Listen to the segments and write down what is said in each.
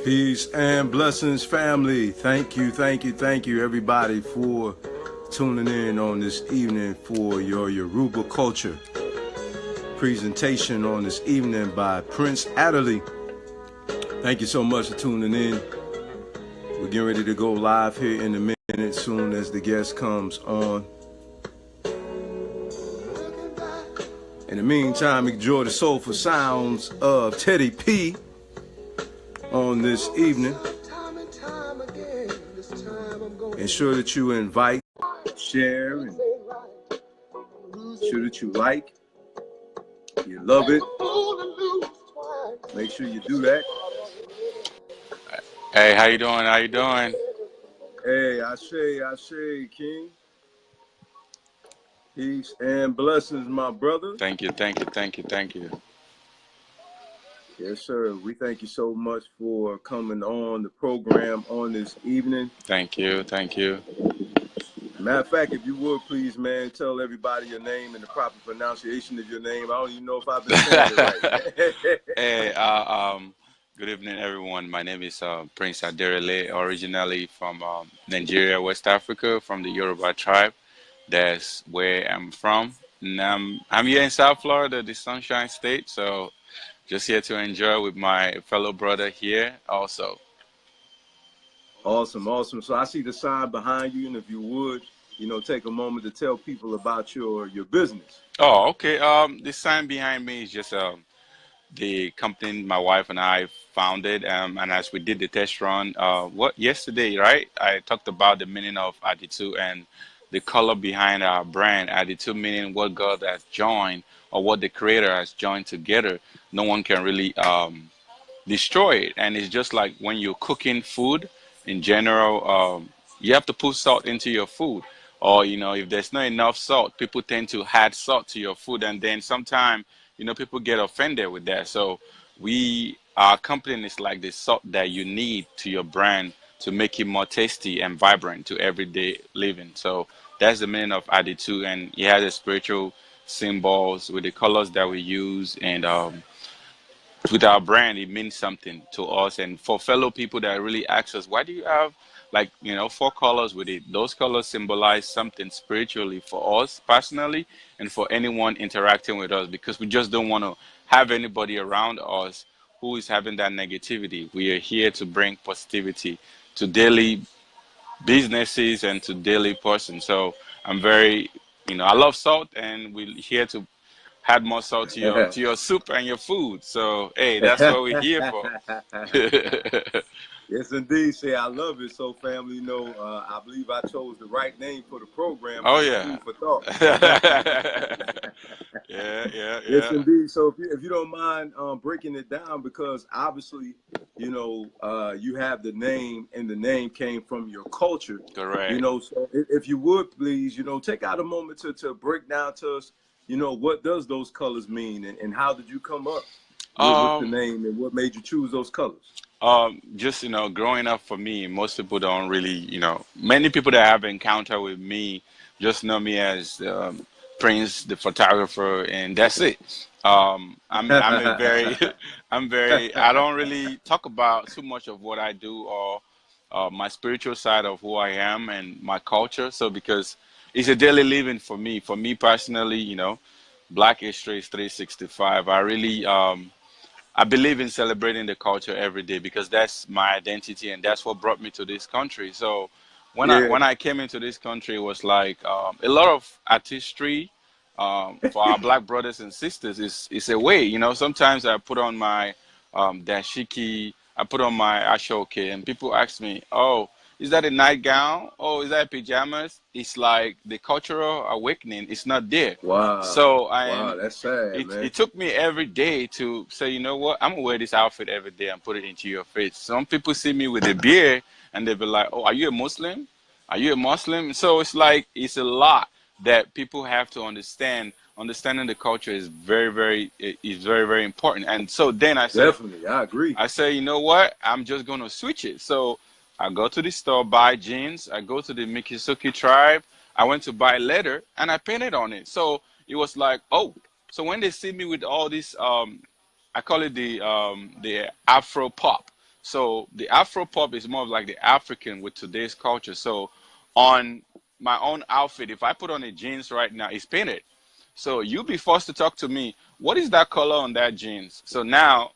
Peace and blessings, family. Thank you, everybody, for tuning in on this evening for your Yoruba culture presentation on this evening by Prince Aderele. Thank you so much for tuning in. We're getting ready to go live here in a minute soon as the guest comes on. In the meantime, enjoy the soulful sounds of Teddy P on this evening. Ensure that you invite, share, and ensure that you like, you love it. Make sure you do that. Hey, how you doing? How you doing? Hey, I say, King. Peace and blessings, my brother. Thank you. Yes, sir. We thank you so much for coming on the program on this evening. Thank you. Matter of fact, if you would please, man, tell everybody your name and the proper pronunciation of your name. I don't even know if I've been saying it right. Hey, good evening, everyone. My name is Prince Aderele, originally from Nigeria, West Africa, from the Yoruba tribe. That's where I'm from. And I'm here in South Florida, the Sunshine State. So just here to enjoy with my fellow brother here also. Awesome. So I see the sign behind you, and if you would, take a moment to tell people about your business. Oh, okay. The sign behind me is just the company my wife and I founded, and as we did the test run, yesterday, right? I talked about the meaning of attitude and the color behind our brand. Attitude meaning what God has joined or what the Creator has joined together. No one can really destroy it, and it's just like when you're cooking food in general. You have to put salt into your food, or if there's not enough salt, people tend to add salt to your food, and then sometimes people get offended with that. So our company is like the salt that you need to your brand to make it more tasty and vibrant to everyday living. So that's the meaning of attitude, and it has a spiritual symbols with the colors that we use, and with our brand, it means something to us. And for fellow people that really ask us, why do you have like, four colors with it? Those colors symbolize something spiritually for us personally and for anyone interacting with us, because we just don't want to have anybody around us who is having that negativity. We are here to bring positivity to daily businesses and to daily persons. So I'm very, I love salt, and we're here to add more salt to your soup and your food. So hey, that's what we're here for. Yes, indeed. Say, I love it. So, family, I believe I chose the right name for the program. Oh Just yeah. food for thought. Yeah. Yes, indeed. So, if you don't mind breaking it down, because obviously, you have the name, and the name came from your culture. Correct. So if you would please, take out a moment to break down to us, what does those colors mean, and how did you come up with the name, and what made you choose those colors? Just growing up for me, most people don't really, many people that have encounter with me just know me as Prince, the photographer, and that's it. I'm a very, I don't really talk about too much of what I do, or my spiritual side of who I am and my culture. So because it's a daily living for me personally, Black History is 365. I believe in celebrating the culture every day, because that's my identity and that's what brought me to this country. So when I came into this country, it was like a lot of artistry for our Black brothers and sisters is a way. Sometimes I put on my dashiki, I put on my ashoke, and people ask me, "Oh, is that a nightgown? Oh, is that pajamas?" It's like the cultural awakening is not there. Wow. So Wow, that's sad, man. it took me every day to say, you know what, I'm gonna wear this outfit every day and put it into your face. Some people see me with a beard and they be like, "Oh, are you a Muslim? Are you a Muslim?" So it's like it's a lot that people have to understand. Understanding the culture is very important. And so then Definitely, I agree. I say, you know what, I'm just gonna switch it. So I go to the store, buy jeans. I go to the Mikisoki tribe. I went to buy leather and I painted on it. So it was like, oh, so when they see me with all this, I call it the Afro pop. So the Afro pop is more of like the African with today's culture. So on my own outfit, if I put on a jeans right now, it's painted. So you'll be forced to talk to me. What is that color on that jeans? So now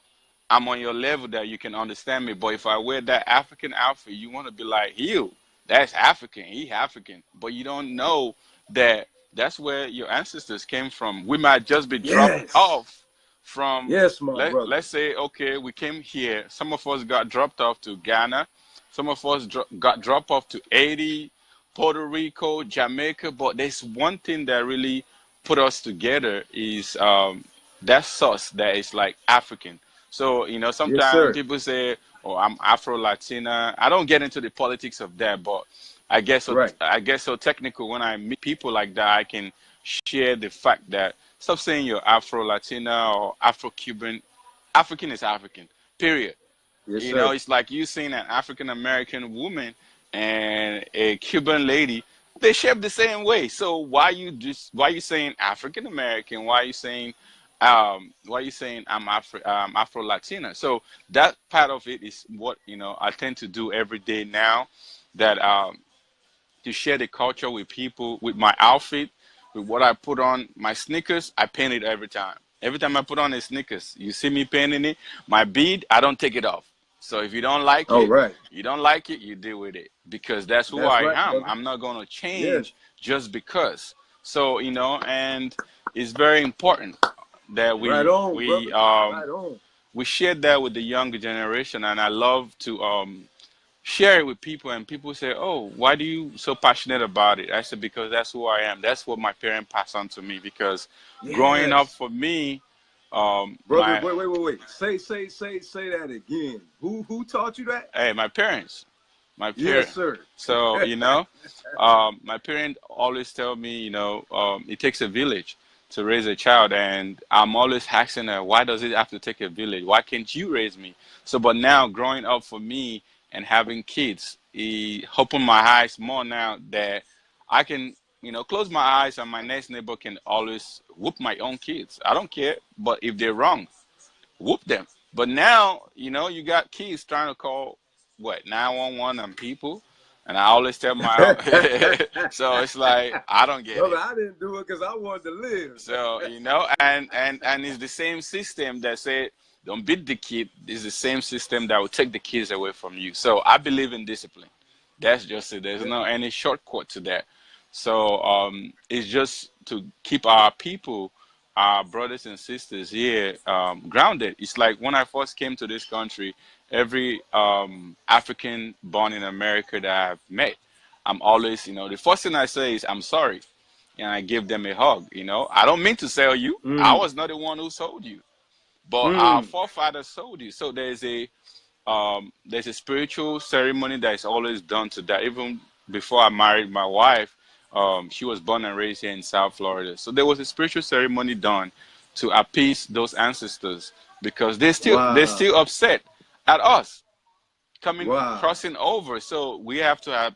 I'm on your level that you can understand me. But if I wear that African outfit, you want to be like, you, that's African. He African. But you don't know that that's where your ancestors came from. We might just be dropped Yes. off from, Yes, my brother. let's say, okay, we came here. Some of us got dropped off to Ghana. Some of us got dropped off to Haiti, Puerto Rico, Jamaica. But there's one thing that really put us together is that sauce that is like African. So, Yes, sometimes sir. people say, oh, I'm Afro Latina. I don't get into the politics of that, but Right. I guess so technical when I meet people like that, I can share the fact that stop saying you're Afro Latina or Afro Cuban. African is African, period. Yes, sir. It's like you seeing an African American woman and a Cuban lady, they shape the same way. So why you saying African American? Why you saying I'm Afro Latina? So that part of it is what I tend to do every day now. That to share the culture with people, with my outfit, with what I put on. My sneakers, I paint it every time. Every time I put on a sneakers, you see me painting it. My bead, I don't take it off. So if you don't like All it, right. you don't like it, you deal with it because that's who That's I right, am. brother. I'm not going to Yes. change just because. So, and it's very important that Right on, brother. Right on. we share that with the younger generation, and I love to share it with people, and people say, oh, why do you so passionate about it? I said, because that's who I am. That's what my parents passed on to me, because growing up Yes. for me, Brother, wait. Say that again. Who taught you that? hey, my Yes, parents. sir. So, my parents always tell me, it takes a village to raise a child. And I'm always asking her, why does it have to take a village? Why can't you raise me? So, but now growing up for me and having kids, it opened my eyes more now that I can, close my eyes and my next neighbor can always whoop my own kids. I don't care. But if they're wrong, whoop them. But now, you got kids trying to call what 911 on people, and I always tell my so it's like I don't get Brother, it. I didn't do it because I wanted to live. So and it's the same system that said don't beat the kid. It's the same system that will take the kids away from you. So I believe in discipline. That's just it. There's Yeah. no any shortcut to that. So it's just to keep our people, our brothers and sisters here grounded. It's like when I first came to this country, every African born in America that I've met, I'm always, the first thing I say is I'm sorry, and I give them a hug. I don't mean to sell you. I Mm. was not the one who sold you, but our Mm. forefathers sold you. So there's a spiritual ceremony that is always done to that. Even before I married my wife, she was born and raised here in South Florida. So there was a spiritual ceremony done to appease those ancestors because they're Wow. still upset at us Wow. crossing over. So we have to have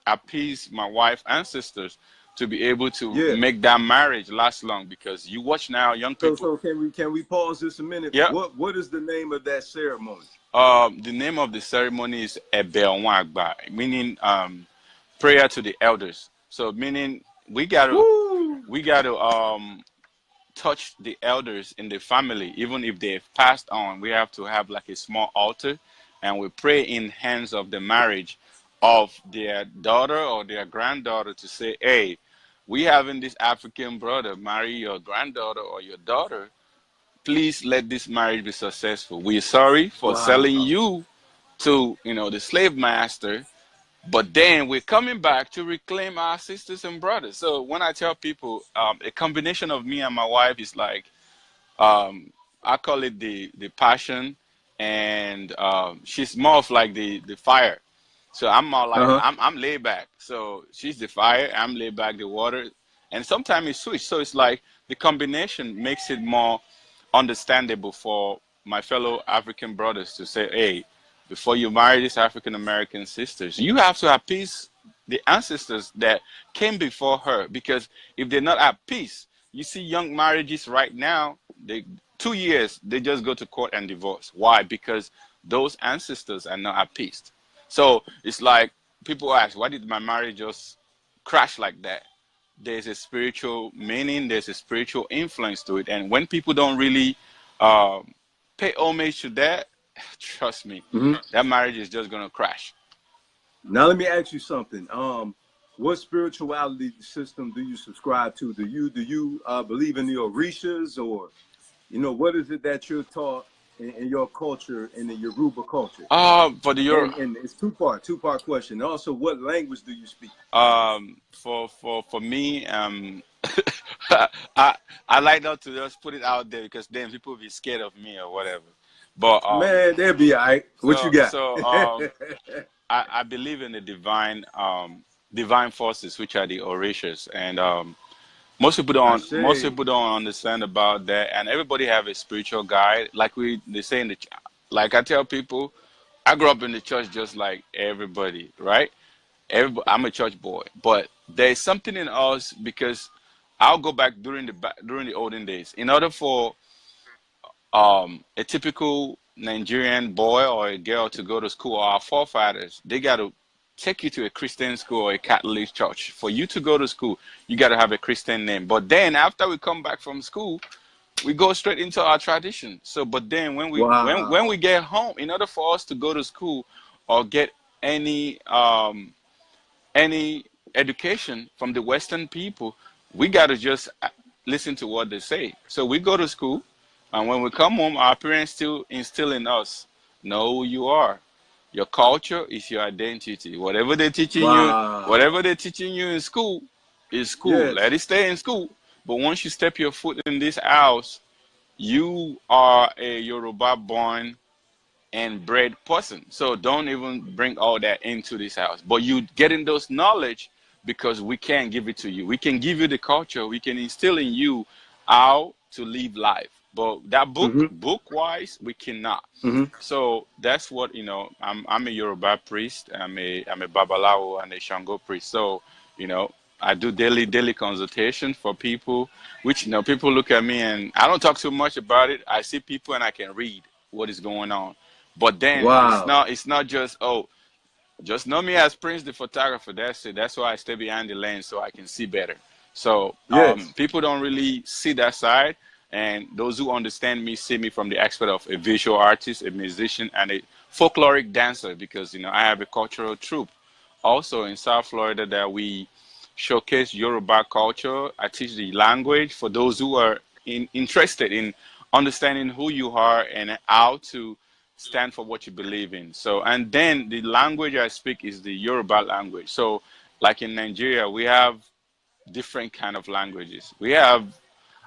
appease my wife ancestors to be able to Yeah. make that marriage last long because you watch now young So people. so can we pause this a minute? Yeah. What is the name of that ceremony? The name of the ceremony is Ebelwagba, meaning prayer to the elders. So meaning we gotta Woo! we gotta touch the elders in the family, even if they've passed on. We have to have like a small altar, and we pray in hands of the marriage of their daughter or their granddaughter to say, hey, we having this African brother marry your granddaughter or your daughter. Please let this marriage be successful. We're sorry for selling Wow. you to the slave master, but then we're coming back to reclaim our sisters and brothers. So when I tell people a combination of me and my wife is like I call it the passion, and she's more of like the fire. So I'm more like Uh-huh. I'm laid back. So she's the fire, I'm laid back the water, and sometimes it's switch. So it's like the combination makes it more understandable for my fellow African brothers to say, hey, before you marry these African American sisters, you have to appease the ancestors that came before her. Because if they're not at peace, you see young marriages right now, they 2 years, they just go to court and divorce. Why? Because those ancestors are not appeased. So it's like people ask, why did my marriage just crash like that? There's a spiritual meaning, there's a spiritual influence to it. And when people don't really um, pay homage to that, trust me, Hmm. that marriage is just going to crash. Now let me ask you something. What spirituality system do you subscribe to? Do you believe in the Orishas, or what is it that you're taught in your culture, in the Yoruba culture? For the Euro, And it's two part question. Also, what language do you speak? for me, I I like not to just put it out there because then people be scared of me or whatever. But Man, they'll be all right. What you so got? so I believe in the divine forces, which are the Orishas, and I most say. people don't understand about that, and everybody have a spiritual guide. Like they say in like I tell people, I grew up in the church just like everybody, right? Everybody, I'm a church boy, but there's something in us because I'll go back during the olden days. In order for a typical Nigerian boy or a girl to go to school, or our forefathers, they got to take you to a Christian school or a Catholic church. For you to go to school, you got to have a Christian name. But then after we come back from school, we go straight into our tradition. So, but then when we Wow. get home, in order for us to go to school or get any any education from the Western people, we got to just listen to what they say. So we go to school, and when we come home, our parents still instill in us, know who you are. Your culture is your identity. Wow. Whatever they're teaching you in school is school. Let Yes. it stay in school. But once you step your foot in this house, you are a Yoruba born and bred person. So don't even bring all that into this house. But you getting those knowledge because we can give it to you. We can give you the culture. We can instill in you how to live life. But that Hmm. book wise, we cannot. Hmm. So that's what I'm a Yoruba priest. I'm a Babalawo and a Shango priest. So I do daily consultation for people, which people look at me and I don't talk too much about it. I see people and I can read what is going on. But then Wow. it's not just, oh, just know me as Prince the photographer. That's it. That's why I stay behind the lens so I can see better. So Yes. people don't really see that side, and those who understand me see me from the aspect of a visual artist, a musician, and a folkloric dancer because I have a cultural troupe also in South Florida that we showcase Yoruba culture. I teach the language for those who are interested in understanding who you are and how to stand for what you believe in. So, and then the language I speak is the Yoruba language. So, like in Nigeria, we have different kind of languages. We have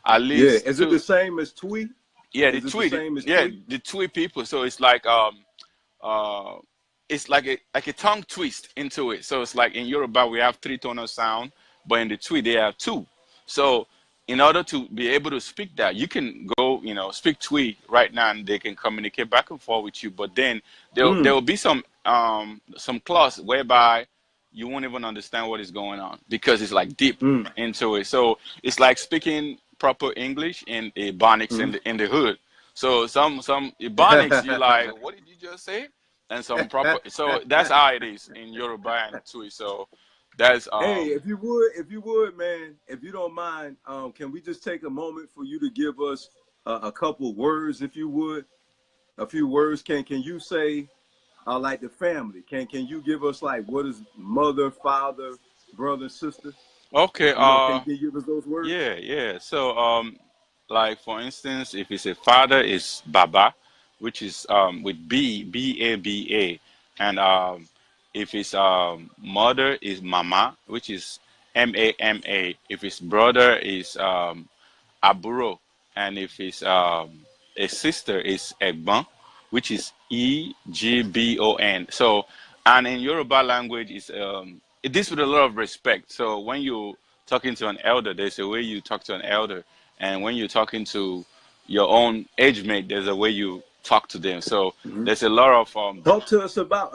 at Yeah. least Is it the two. same as Twee? Yeah, Is it the same as yeah, Twee? the Twi people. So uh, it's like a tongue twist into it. So it's like in Yoruba we have three tonal sound, but in the Twi they have two. So in order to be able to speak that, you can go, speak Twi right now, and they can communicate back and forth with you. But then there Mm. will be some clause whereby you won't even understand what is going on because it's like deep Mm. into it. So it's like speaking proper English in Ebonics Mm. in the hood. So some Ebonics, you like, what did you just say? And some proper. So that's how it is in Yoruba and Twi. So that's Hey, if you would, man, if you don't mind, can we just take a moment for you to give us a couple words, if you would, a few words? Can you say like the family? Can you give us like what is mother, father, brother, sister? okay. Can you give us those words? Yeah. So like for instance, if it's a father, it's Baba, which is with Baba, and if it's mother is Mama, which is Mama. If it's brother is Aburo, and if it's a sister is Egbon, which is Egbon. So, and in Yoruba language, it deals with a lot of respect. So when you talking to an elder, there's a way you talk to an elder, and when you're talking to your own age mate, there's a way you talk to them. So Hmm. there's a lot of Talk to us about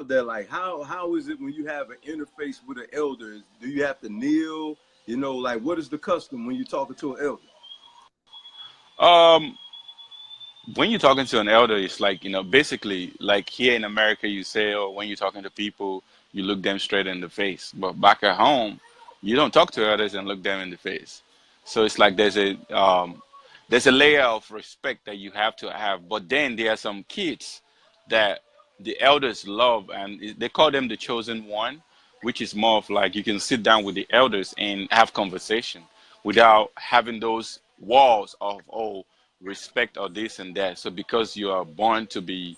that. Like how is it when you have an interface with an elder? Do you have to kneel? Like what is the custom when you're talking to an elder? um when you're talking to an elder, it's like, basically like here in America, you say, oh, when you're talking to people, you look them straight in the face. But back at home, you don't talk to elders and look them in the face. So it's like there's a layer of respect that you have to have. But then there are some kids that the elders love, and they call them the chosen one, which is more of like you can sit down with the elders and have conversation without having those walls of, oh, respect or this and that. So because you are born to be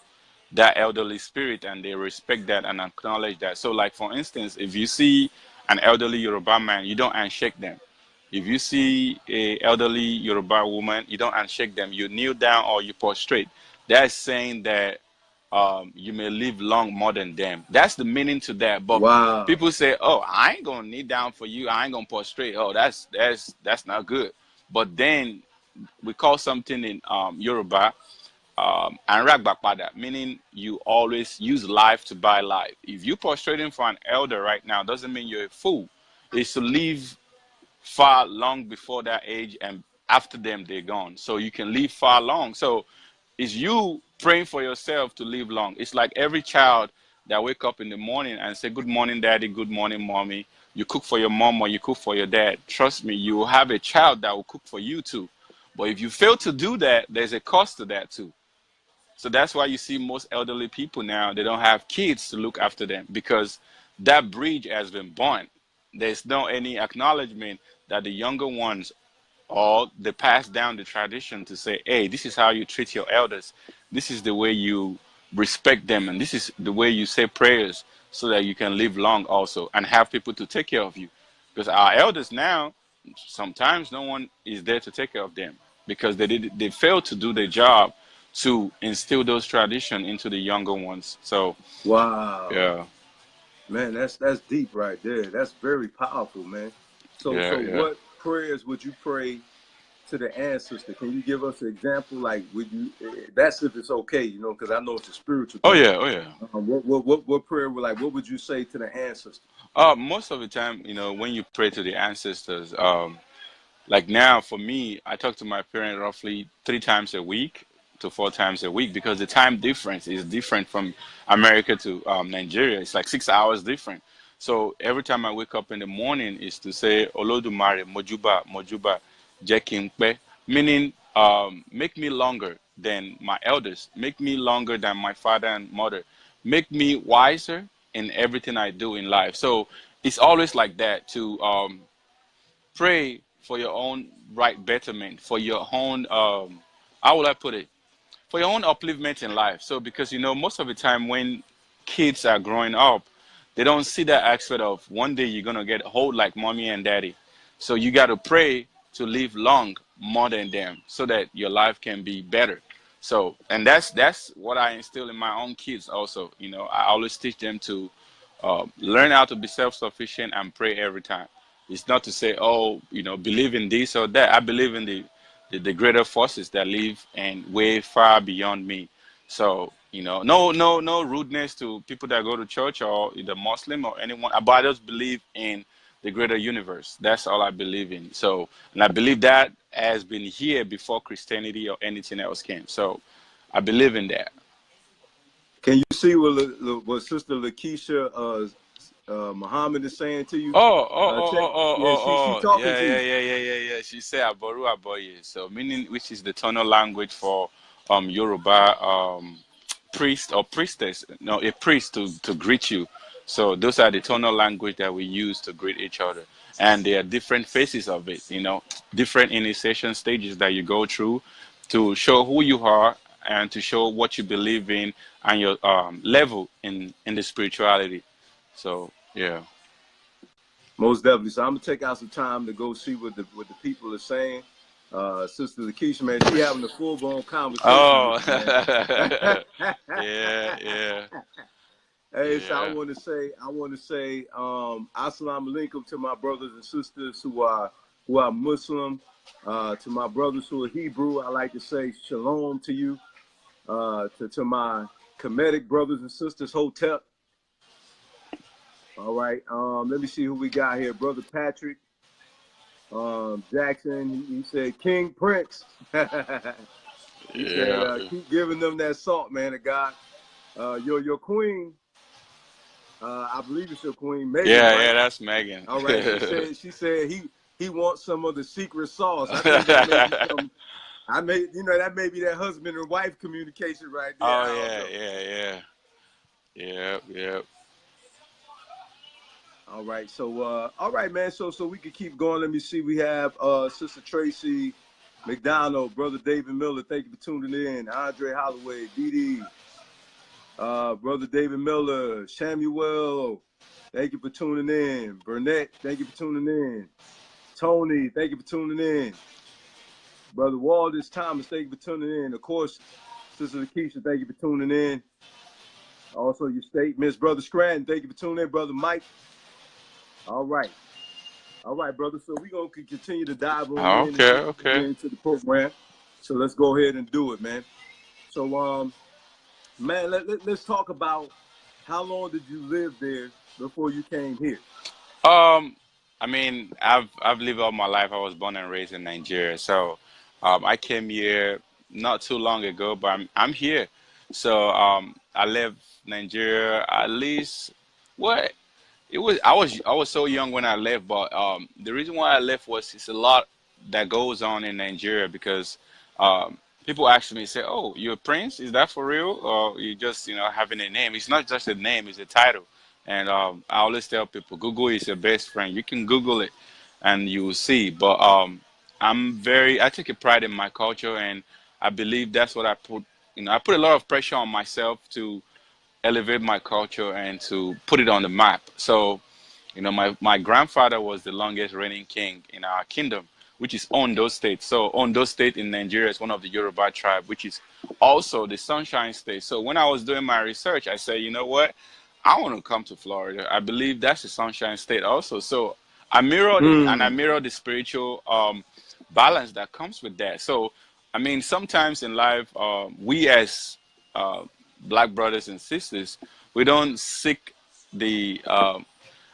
that elderly spirit and they respect that and acknowledge that. So like for instance, if you see an elderly Yoruba man, you don't handshake them. If you see a elderly Yoruba woman, you don't handshake them. You kneel down or you prostrate. That's saying that you may live long more than them. That's the meaning to that. But Wow. people say, "Oh, I ain't gonna kneel down for you. I ain't gonna prostrate." Oh, that's not good. But then we call something in Yoruba anragbakpada, meaning you always use life to buy life. If you prostrating for an elder right now, doesn't mean you're a fool. It's to live far long before that age, and after them they're gone, so you can live far long. So it's you praying for yourself to live long. It's like every child that wake up in the morning and say good morning daddy, good morning mommy. You cook for your mom or you cook for your dad, trust me, you will have a child that will cook for you too. But if you fail to do that, there's a cost to that too. So that's why you see most elderly people now, they don't have kids to look after them because that bridge has been burnt. There's no any acknowledgement that the younger ones, or they pass down the tradition to say, hey, this is how you treat your elders. This is the way you respect them. And this is the way you say prayers so that you can live long also and have people to take care of you. Because our elders now, sometimes no one is there to take care of them because they failed to do their job to instill those tradition into the younger ones. So Wow. yeah, Man, that's deep right there. That's very powerful, man. So yeah, so yeah. what prayers would you pray to the ancestor? Can you give us an example? Like, would you? That's if it's okay, because I know it's a spiritual Oh thing. yeah, oh yeah. What prayer would like? What would you say to the ancestor? Most of the time, when you pray to the ancestors, like now, for me, I talk to my parent roughly 3 times a week to 4 times a week because the time difference is different from America to Nigeria. It's like 6 hours different. So every time I wake up in the morning is to say Olodumare Mojuba Mojuba Jekimpe, meaning make me longer than my elders, make me longer than my father and mother, make me wiser in everything I do in life. So it's always like that to pray for your own right betterment, for your own how will I put it? For your own upliftment in life. So because most of the time when kids are growing up, they don't see that aspect of one day you're gonna get old like mommy and daddy. So you gotta pray to live long more than them so that your life can be better. So and that's what I instill in my own kids also. I always teach them to learn how to be self-sufficient and pray every time. It's not to say, oh, believe in this or that. I believe in the greater forces that live and way far beyond me. So, no rudeness to people that go to church or either Muslim or anyone, but I just believe in the greater universe. That's all I believe in. So, and I believe that has been here before Christianity or anything else came. So, I believe in that. Can you see what Sister Lakeisha Muhammad is saying to you? Oh, oh, oh, Check. oh, oh, Yeah, she oh, oh, talking yeah, to yeah, you. yeah, yeah, yeah, yeah. She said Aboru Aboye. So meaning, which is the tonal language for Yoruba priest or priestess. No, a priest to greet you. So those are the tonal language that we use to greet each other. And there are different phases of it, different initiation stages that you go through to show who you are and to show what you believe in and your level in the spirituality. So yeah. Most definitely. So I'm gonna take out some time to go see what the people are saying. Sister Lakeisha, man, she having a full blown conversation with Oh, you, man. yeah, yeah, Hey, so yeah. I want to say, assalamu alaikum to my brothers and sisters who are Muslim. To my brothers who are Hebrew, I like to say shalom to you. To my Kemetic brothers and sisters, Hotep. All right. Let me see who we got here. Brother Patrick Jackson. He said King Prince. He said, Yeah. keep giving them that salt, man of God. Your queen, I believe it's your queen, Megan, Yeah, right? yeah, that's Megan. All right. She said he wants some of the secret sauce. I think that may be some. That may be that husband and wife communication right there. Oh I don't yeah, know. yeah, yeah. Yeah, yeah. All right. So all right, man. So we can keep going. Let me see. We have Sister Tracy McDonald, Brother David Miller. Thank you for tuning in. Andre Holloway, Dee Brother David Miller, Samuel. Thank you for tuning in. Burnett, thank you for tuning in. Tony, thank you for tuning in. Brother Waldis Thomas, thank you for tuning in. Of course, Sister Lakeisha, thank you for tuning in. Also, your statements. Brother Scranton, thank you for tuning in. Brother Mike. All right. All right, brother. So we're going to continue to dive on in and Okay, get okay. into the program. So let's go ahead and do it, man. So, man, let's talk about how long did you live there before you came here? I mean, I've lived all my life. I was born and raised in Nigeria, so I came here not too long ago, but I'm here. So I left Nigeria at least what I was so young when I left, but the reason why I left was it's a lot that goes on in Nigeria because um, people ask me, say, "Oh, you're a prince? Is that for real, or you just having a name?" It's not just a name; it's a title. And I always tell people, Google is your best friend. You can Google it, and you will see. But I take a pride in my culture, and I believe that's what I put. I put a lot of pressure on myself to elevate my culture and to put it on the map. So, my grandfather was the longest reigning king in our kingdom, which is Ondo State. So Ondo State in Nigeria is one of the Yoruba tribe, which is also the Sunshine State. So when I was doing my research, I said, you know what? I want to come to Florida. I believe that's the Sunshine State also. So I mirrored it, and I Hmm. mirrored the spiritual balance that comes with that. So, I mean, sometimes in life, we as uh, black brothers and sisters, we don't seek the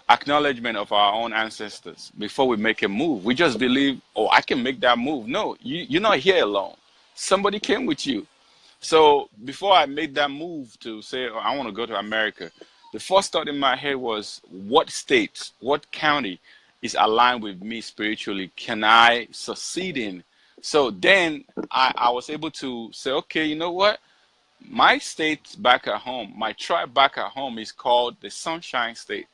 acknowledgement of our own ancestors before we make a move. We just believe, oh, I can make that move. No, you're not here alone. Somebody came with you. So before I made that move to say, oh, I want to go to America, the first thought in my head was, what state, what county is aligned with me spiritually? Can I succeed in? So then I was able to say, okay, you know what? My state back at home, my tribe back at home is called the Sunshine State.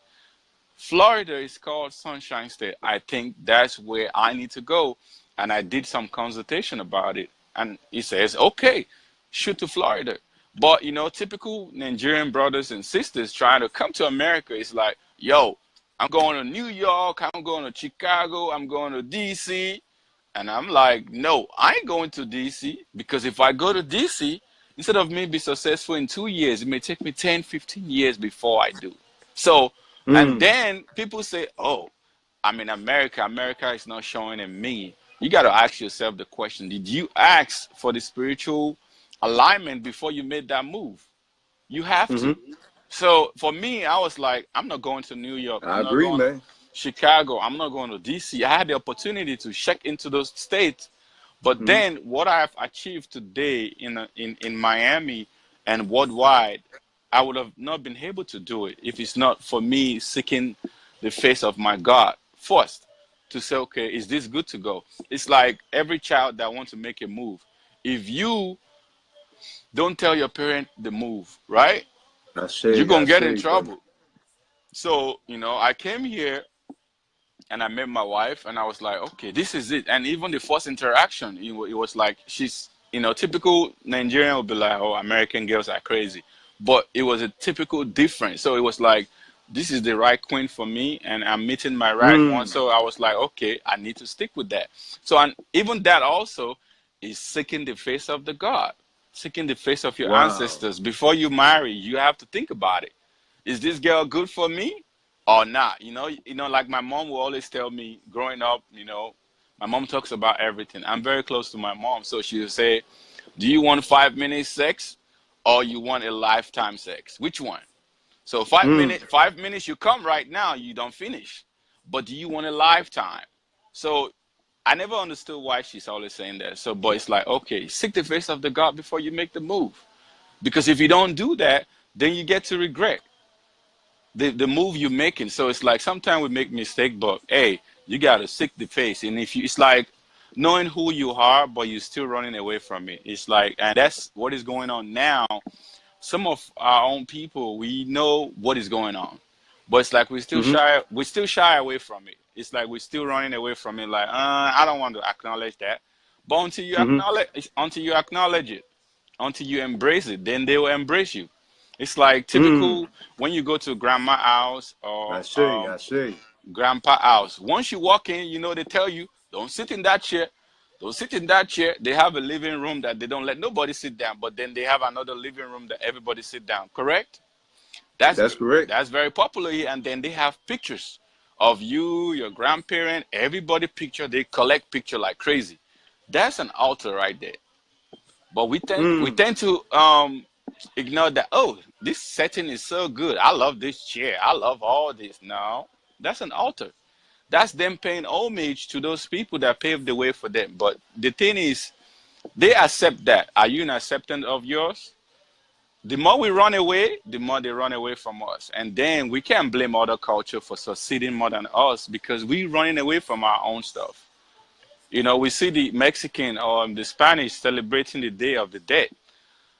Florida is called Sunshine State. I think that's where I need to go. And I did some consultation about it. And he says, okay, shoot to Florida. But, typical Nigerian brothers and sisters trying to come to America is like, yo, I'm going to New York, I'm going to Chicago, I'm going to DC. And I'm like, no, I ain't going to DC because if I go to DC, instead of me be successful in 2 years, it may take me 10, 15 years before I do. So, and Hmm. then people say, oh, I'm in America. America is not showing in me. You got to ask yourself the question, did you ask for the spiritual alignment before you made that move? You have Hmm. to. So for me, I was like, I'm not going to New York. I I'm not agree, going to man. Chicago. I'm not going to DC. I had the opportunity to check into those states, but Hmm. then what I've achieved today in Miami and worldwide, I would have not been able to do it if it's not for me seeking the face of my God first to say, okay, is this good to go? It's like every child that wants to make a move. If you don't tell your parent the move, right? You're I gonna get in say, brother. trouble. So, I came here and I met my wife, and I was like, okay, this is it. And even the first interaction, it was like she's, typical Nigerian would be like, oh, American girls are crazy, but it was a typical difference. So it was like, this is the right queen for me, and I'm meeting my right one. Hmm. So I was like, okay, I need to stick with that. So, and even that also is seeking the face of the God, seeking the face of your Wow. ancestors. Before you marry, you have to think about it. Is this girl good for me or not? Like my mom will always tell me growing up, my mom talks about everything. I'm very close to my mom. So she'll say, do you want 5 minutes sex or you want a lifetime sex? Which one? So five Hmm. minute, 5 minutes, you come right now, you don't finish. But do you want a lifetime? So I never understood why she's always saying that. So, but it's like, okay, seek the face of the God before you make the move. Because if you don't do that, then you get to regret the move you're making. So it's like sometimes we make mistake, but hey, you gotta seek the face. And if you, it's like knowing who you are, but you're still running away from it. It's like, and that's what is going on now. Some of our own people, we know what is going on, but it's like Mm-hmm. we still shy away from it. It's like we're still running away from it. Like, I don't want to acknowledge that. But Mm-hmm. until you acknowledge it, until you embrace it, then they will embrace you. It's like Mm. typical when you go to grandma house I or see. I see. grandpa house. Once you walk in, they tell you, don't sit in that chair. Don't sit in that chair. They have a living room that they don't let nobody sit down, but then they have another living room that everybody sit down. Correct? That's That's correct. that's very popular here. And then they have pictures of you, your grandparent, everybody picture. They collect picture like crazy. That's an altar right there. But we Mm. tend to ignore that. Oh, this setting is so good. I love this chair. I love all this. No, that's an altar. That's them paying homage to those people that paved the way for them. But the thing is, they accept that. Are you an acceptant of yours? The more we run away, the more they run away from us. And then we can't blame other culture for succeeding more than us because we running away from our own stuff. We see the Mexican or the Spanish celebrating the Day of the Dead.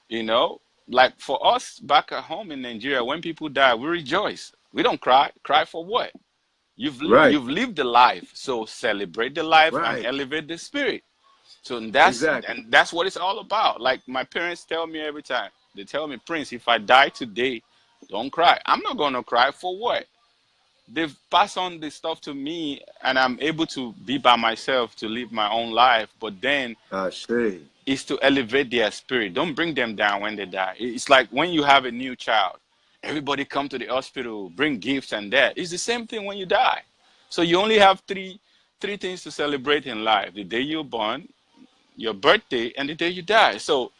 You know, like for us back at home in Nigeria, when people die, we rejoice. We don't cry. Cry for what? Right. You've lived the life, so celebrate the life and Right. elevate the spirit. So Exactly. that's what it's all about. Like my parents tell me every time. They tell me, Prince, if I die today, don't cry. I'm not gonna cry for what? They've passed on this stuff to me, and I'm able to be by myself to live my own life. But then I see. it's to elevate their spirit. Don't bring them down when they die. It's like when you have a new child, everybody come to the hospital, bring gifts and that. It's the same thing when you die. So you only have three things to celebrate in life: the day you're born, your birthday, and the day you die. So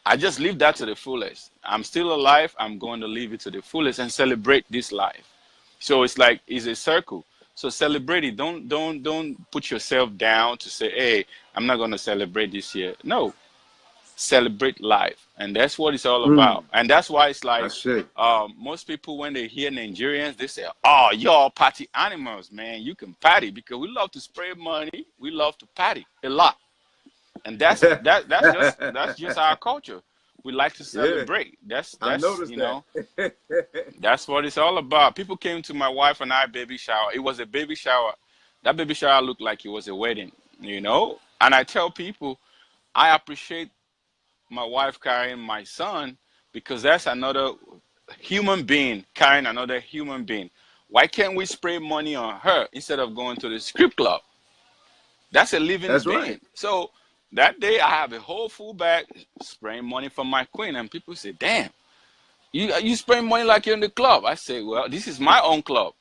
I just live that to the fullest. I'm still alive. I'm going to live it to the fullest and celebrate this life. So it's like it's a circle. So celebrate it. Don't put yourself down to say, hey, I'm not gonna celebrate this year. No, celebrate life, and that's what it's all Mm. about. And that's why it's I like see. most people when they hear Nigerians, they say, "Oh, y'all party animals, man. You can party because we love to spray money. We love to party a lot." And that's just our culture. We like to Yeah, celebrate. I That's noticed that. that's what it's all about. People came to my wife and I baby shower. It was a baby shower. That baby shower looked like it was a wedding. And I tell people I appreciate my wife carrying my son because that's another human being carrying another human being. Why can't we spray money on her instead of going to the strip club? That's a living That's right. being. So that day I have a whole full bag spraying money for my queen, and people say, "Damn, you spraying money like you're in the club." I say, "Well, this is my own club.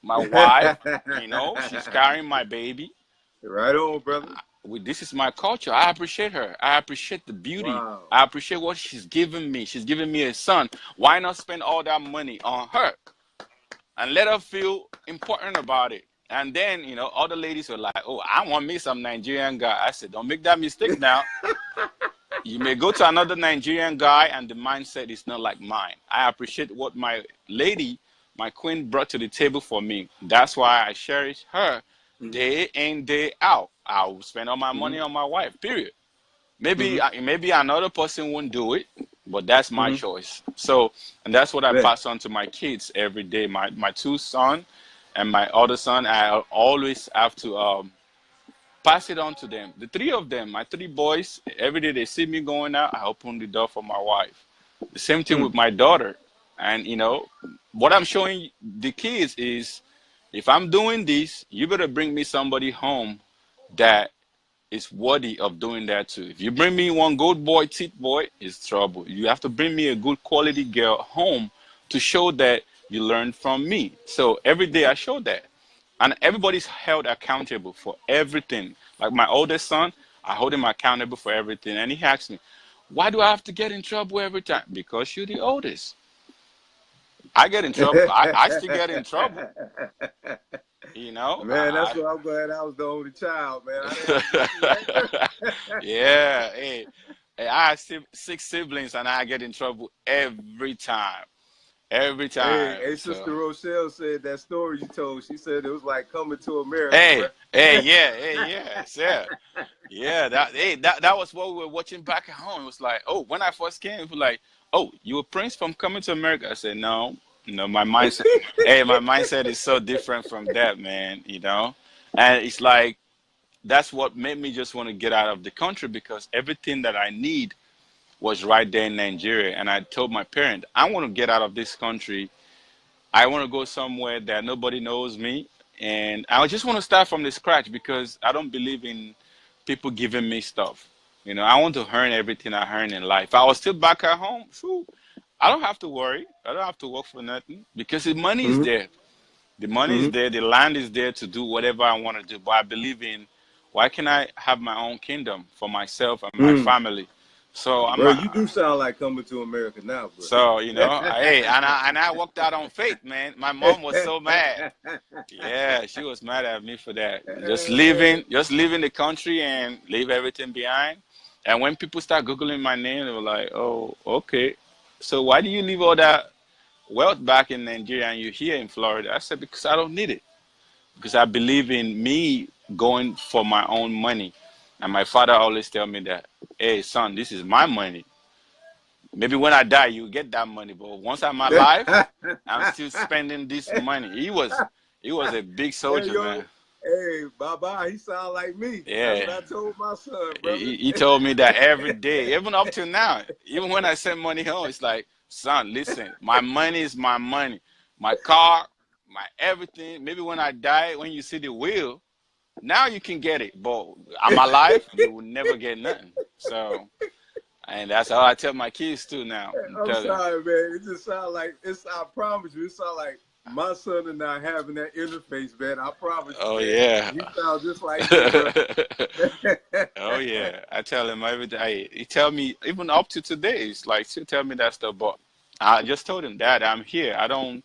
My wife, she's carrying my baby. Right on, brother. This is my culture. I appreciate her. I appreciate the beauty. Wow. I appreciate what she's given me. She's giving me a son. Why not spend all that money on her and let her feel important about it?" And then, other ladies were like, "Oh, I want me some Nigerian guy." I said, "Don't make that mistake now. You may go to another Nigerian guy and the mindset is not like mine. I appreciate what my lady, my queen brought to the table for me. That's why I cherish her Mm-hmm. day in, day out. I will spend all my Mm-hmm. money on my wife, period. Maybe Mm-hmm. maybe another person won't do it, but that's my Mm-hmm. choice. So, and that's what I Bet. pass on to my kids every day. My two son and my other son, I always have to pass it on to them. The three of them, my three boys, every day they see me going out, I open the door for my wife. The same thing Mm. with my daughter. And what I'm showing the kids is if I'm doing this, you better bring me somebody home that is worthy of doing that too. If you bring me one good boy, tit boy, it's trouble. You have to bring me a good quality girl home to show that you learned from me. So every day I show that. And everybody's held accountable for everything. Like my oldest son, I hold him accountable for everything. And he asks me, why do I have to get in trouble every time? Because you're the oldest. I get in trouble. I still get in trouble. You know, Man, that's why I'm glad I was the only child, man. I didn't have to go through that. yeah. Hey, I have six siblings, and I get in trouble every time. Every Hey, time. hey, So, Sister Rochelle said that story you told. She said it was like coming to America, bro. yes, yeah. Yeah, that was what we were watching back at home. It was like, oh, when I first came, it was like, oh, you a prince from coming to America. I said, no, no, my mindset, hey, my mindset is so different from that, man. You know, and it's like that's what made me just want to get out of the country because everything that I need was right there in Nigeria. And I told my parents, I want to get out of this country. I want to go somewhere that nobody knows me. And I just want to start from the scratch because I don't believe in people giving me stuff. You know, I want to earn everything I earn in life. If I was still back at home, phew, I don't have to worry. I don't have to work for nothing because the money is Hmm. there. The money is Hmm. there. The land is there to do whatever I want to do. But I believe in why can I have my own kingdom for myself and my Mm. family? So I'm Bro, not. you do sound like coming to America now, bro. So you know, hey, and I walked out on faith, man. My mom was so mad. Yeah, she was mad at me for that. Just leaving the country and leave everything behind. And when people start googling my name, they were like, "Oh, okay. So why do you leave all that wealth back in Nigeria and you're here in Florida?" I said, "Because I don't need it. Because I believe in me going for my own money." And my father always tell me that, "Hey, son, this is my money. Maybe when I die, you get that money, but once I'm alive, I'm still spending this money." He was a big Hey, soldier, yo, man. hey, bye-bye. He sound like me. That's Yeah. what I told my son, brother. He told me that every day, even up till now, even when I send money home, it's like, son, listen, my money is my money. My car, my everything. Maybe when I die, when you see the will, now you can get it. But I'm alive, you will never get nothing. So, and that's how I tell my kids too now. I'm I'm telling. sorry, man. It just sound like I promise you, it sound like my son and I having that interface, man. I promise you, Oh man. yeah. You sound just like me, bro. Oh yeah, I tell him every day. He tell me even up to today. It's like still tell me that stuff. But I just told him that I'm here. I don't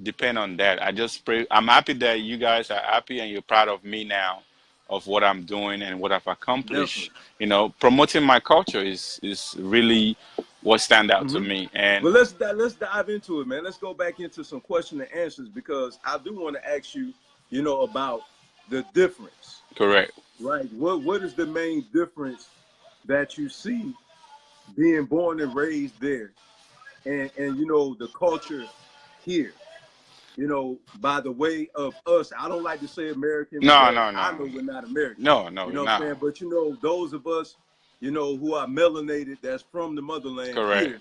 depend on that. I just pray. I'm happy that you guys are happy and you're proud of me now, of what I'm doing and what I've accomplished. Definitely. You know, promoting my culture is really what stand out to Hmm. me. And Well, let's dive into it, man. Let's go back into some question and answers because I do want to ask you, about the difference, correct. right? What is the main difference that you see being born and raised there, and the culture here? By the way of us, I don't like to say American No, because no, I no, know we're not American. no, no, You you're know what I'm not. saying? But those of us, who are melanated, that's from the motherland Correct. here.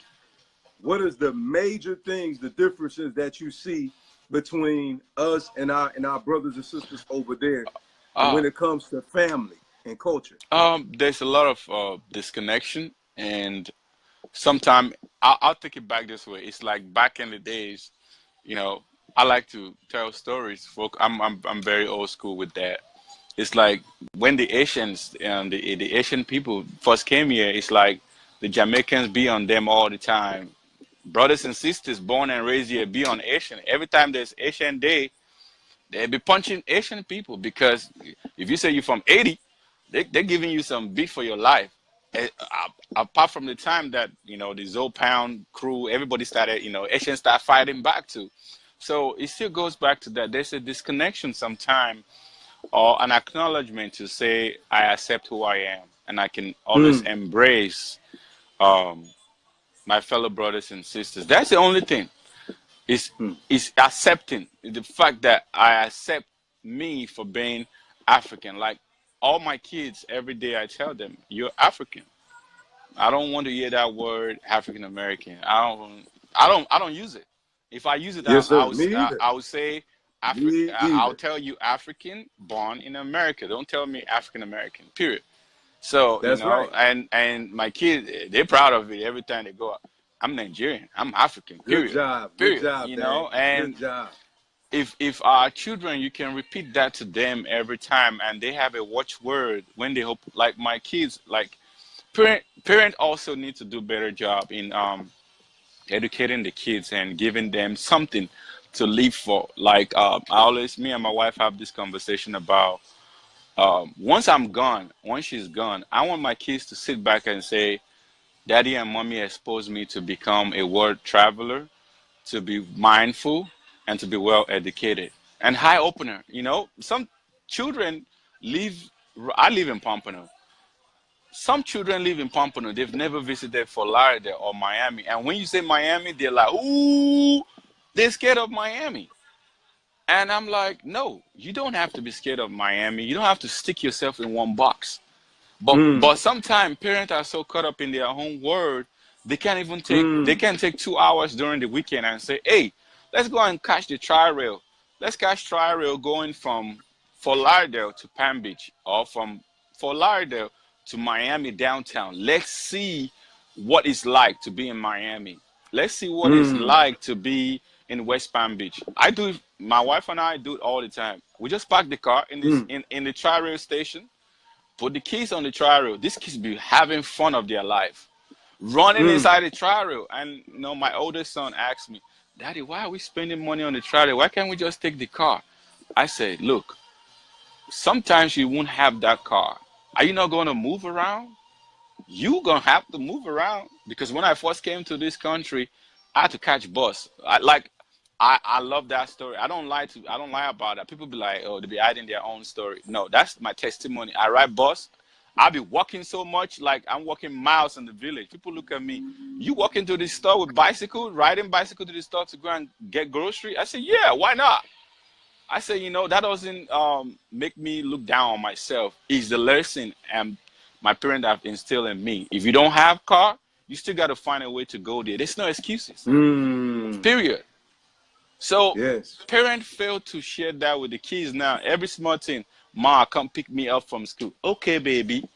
What is the major things, the differences that you see between us and our brothers and sisters over there Uh, when it comes to family and culture? there's a lot of disconnection, and sometimes I'll take it back this way. It's like back in the days, you know, I like to tell stories. I'm very old school with that. It's like when the Asians and the Asian people first came here. It's like the Jamaicans be on them all the time. Brothers and sisters born and raised here be on Asian. Every time there's Asian Day, they be punching Asian people because if you say you're from 80, they're giving you some beef for your life. Apart from the time that the Zoe Pound crew, everybody started, Asians start fighting back too. So it still goes back to that. There's a disconnection sometime or an acknowledgement to say I accept who I am and I can always Mm, embrace um, my fellow brothers and sisters. That's the only thing is mm. is accepting the fact that I accept me for being African. Like all my kids, every day I tell them, "You're African." I don't want to hear that word African American. I don't use it. If I use it, Yes, sir. Me either. I would say African. Me I'll either. tell you African born in America. Don't tell me African American. Period. So That's right. and my kids, they're proud of it every time they go out. I'm Nigerian. I'm African. Good Period. job. Good Period. job, Dad. And Good job. if our children, you can repeat that to them every time, and they have a watchword when they hope. Like my kids, like parent also need to do better job in educating the kids and giving them something to live for. Like I always, me and my wife have this conversation about once I'm gone, once she's gone, I want my kids to sit back and say, "Daddy and Mommy exposed me to become a world traveler, to be mindful, and to be well educated and high opener." You know, some children live. I live in Pompano. Some children live in Pompano. They've never visited Fort Lauderdale or Miami. And when you say Miami, they're like, "Ooh, they're scared of Miami." And I'm like, no, you don't have to be scared of Miami. You don't have to stick yourself in one box. Mm. But sometimes parents are so caught up in their own world, they Mm. can't take 2 hours during the weekend and say, "Hey, let's go and catch the tri-rail. Let's catch tri-rail going from Fort Lauderdale to Palm Beach, or from Fort Lauderdale to Miami downtown. Let's see what it's like to be in Miami. Let's see what it's Mm. like to be in West Palm Beach." I do. My wife and I do it all the time. We just park the car in this Mm. in the tri-rail station, put the kids on the tri-rail. These kids be having fun of their life, running Mm. inside the tri-rail. And you know, my oldest son asked me, "Daddy, why are we spending money on the tri-rail? Why can't we just take the car?" I said, "Look, sometimes you won't have that car. Are you not going to move around? You gonna have to move around, because when I first came to this country, I had to catch bus. I love that story. I don't lie about that. People be like, oh, they be hiding their own story. No, that's my testimony. I ride bus. I be walking so much, like I'm walking miles in the village. People look at me. "You walking to the store with bicycle, riding bicycle to the store to go and get grocery?" I say, "Yeah, why not?" I say, that doesn't make me look down on myself. It's the lesson and my parents have instilled in me. If you don't have car, you still got to find a way to go there. There's no excuses. Mm. Period. So Yes. parents fail to share that with the kids now. Every small thing, "Ma, come pick me up from school." "Okay, baby."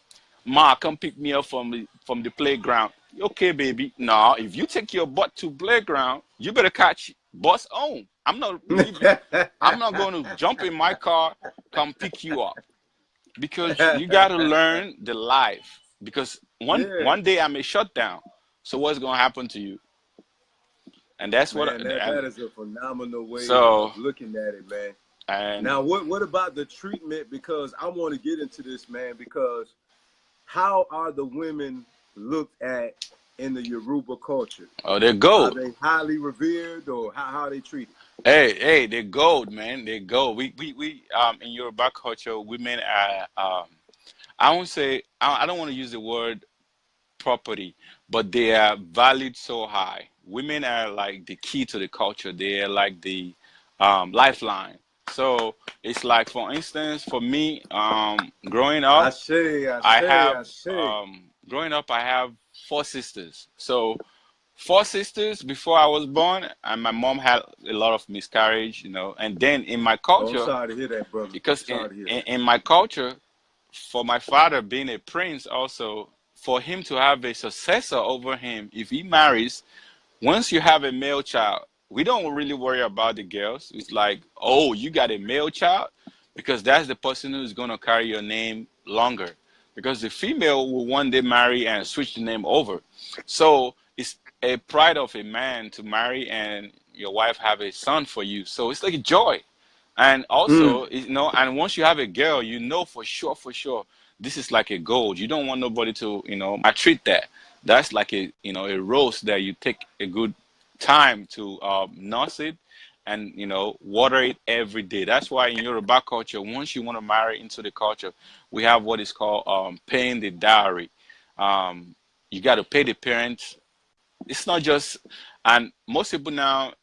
"Ma, come pick me up from the playground." "Okay, baby." "No, if you take your butt to playground, you better catch bus home. I'm not going to jump in my car, come pick you up, because you got to learn the life. Because Yeah. one day I may shut down. So what's going to happen to you?" And that's what. Man, that And is a phenomenal way so of looking at it, man. and Now, what about the treatment? Because I want to get into this, man. Because how are the women looked at in the Yoruba culture? oh, they Are gold. they highly revered, or how are they treated? Hey, they gold, man. They gold. We in Yoruba culture, women are I won't say I don't want to use the word property, but they are valued so high. Women are like the key to the culture. They are like the lifeline. So it's like, for instance, for me, growing up, I I say, have I say. growing up, I have four sisters. So four sisters before I was born, and my mom had a lot of miscarriage, And then in my Oh, I'm culture, sorry to hear that, brother. because Sorry to hear that. in my culture, for my father being a prince, also for him to have a successor over him, if he marries, once you have a male child, we don't really worry about the girls. It's like, oh, you got a male child, because that's the person who's going to carry your name longer. Because the female will one day marry and switch the name over. So it's a pride of a man to marry and your wife have a son for you. So it's like a joy. And Mm. also, and once you have a girl, for sure, this is like a gold. You don't want nobody to, maltreat that. That's like a rose that you take a good time to nurse it and, water it every day. That's why in Yoruba culture, once you want to marry into the culture, we have what is called paying the dowry. You got to pay the parents. It's not just, and most people now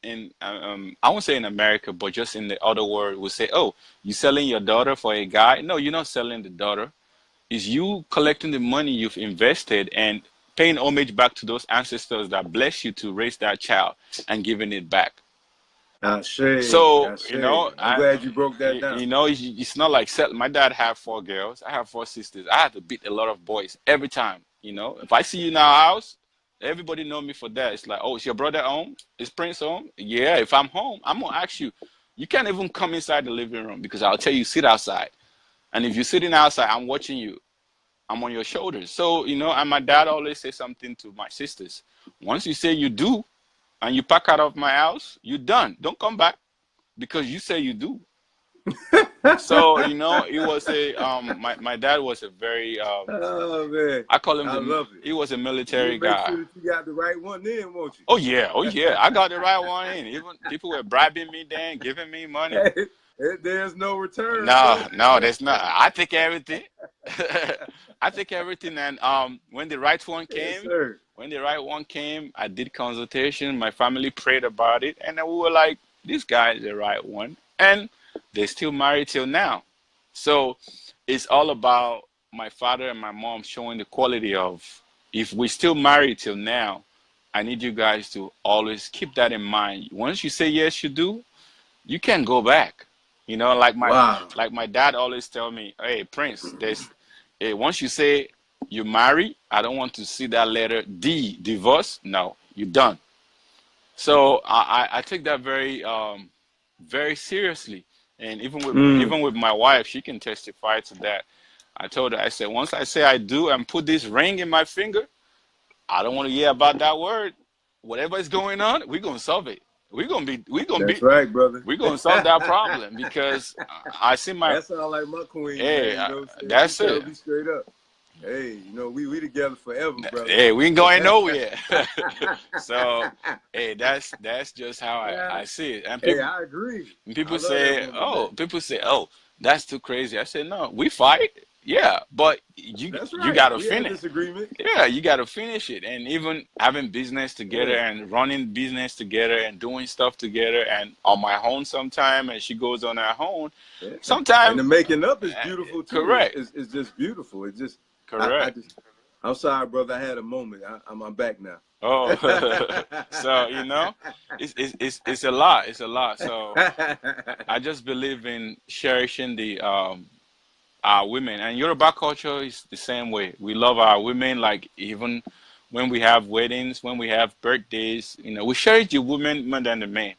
I won't say in America, but just in the other world will say, "Oh, you selling your daughter for a guy?" No, you're not selling the daughter. It's you collecting the money you've invested and paying homage back to those ancestors that bless you to raise that child and giving it back. I So, say. I'm glad you broke that down. it's not like my dad had four girls. I have four sisters. I had to beat a lot of boys every time. If I see you in our house, everybody know me for that. It's like, "Oh, is your brother home? Is Prince home?" Yeah, if I'm home, I'm gonna ask you. You can't even come inside the living room, because I'll tell you sit outside. And if you're sitting outside, I'm watching you. I'm on your shoulders. So, and my dad always say something to my sisters. Once you say you do and you pack out of my house, you're done. Don't come back. because you say you do. So, you know, it was a my dad was a very Oh man, I call him I the love it. he was a You military make guy. sure that you got the right one then, won't you? Oh yeah, oh yeah. I got the right one in. Even people were bribing me then, giving me money. There's no return, No, bro. no, there's not. I take everything. I take everything, and when the right one Yes, came, sir. I did consultation. My family prayed about it, and then we were like, "This guy is the right one," and they're still married till now. So it's all about my father and my mom showing the quality of if we still married till now. I need you guys to always keep that in mind. Once you say yes, you do, you can't go back. You know, Wow. like my dad always tell me, "Hey, Prince, once you say you marry, I don't want to see that letter D, divorce. No, you're done." So I take that very seriously, and Mm. even with my wife, she can testify to that. I told her, I said, once I say I do and put this ring in my finger, I don't want to hear about that word. Whatever is going on, we're gonna solve it. That's right, brother. We're gonna solve that problem because I see my That sounds like my queen, man. hey, You know what I'm saying? She that's tell it. me straight up. Hey, you know, we together forever, brother. Hey, we ain't going nowhere. So, hey, that's just how I see it. And Hey, I agree. I love that woman, man. people say, oh, that's too crazy. I said, no, we fight, yeah, but That's you right. gotta We had finish. disagreement. Yeah, you got to finish it. And even having business together Yeah. and running business together and doing stuff together and on my own sometime and she goes on her own. Yeah. And Sometime, the making up is beautiful too. correct, It's just beautiful. It's just I correct. just I'm sorry, brother. I had a moment. I'm back now. Oh, so, you know, it's a lot. It's a lot. So I just believe in cherishing the our women, and Yoruba culture is the same way. We love our women, like even when we have weddings, when we have birthdays, you know, we cherish the women more than the men.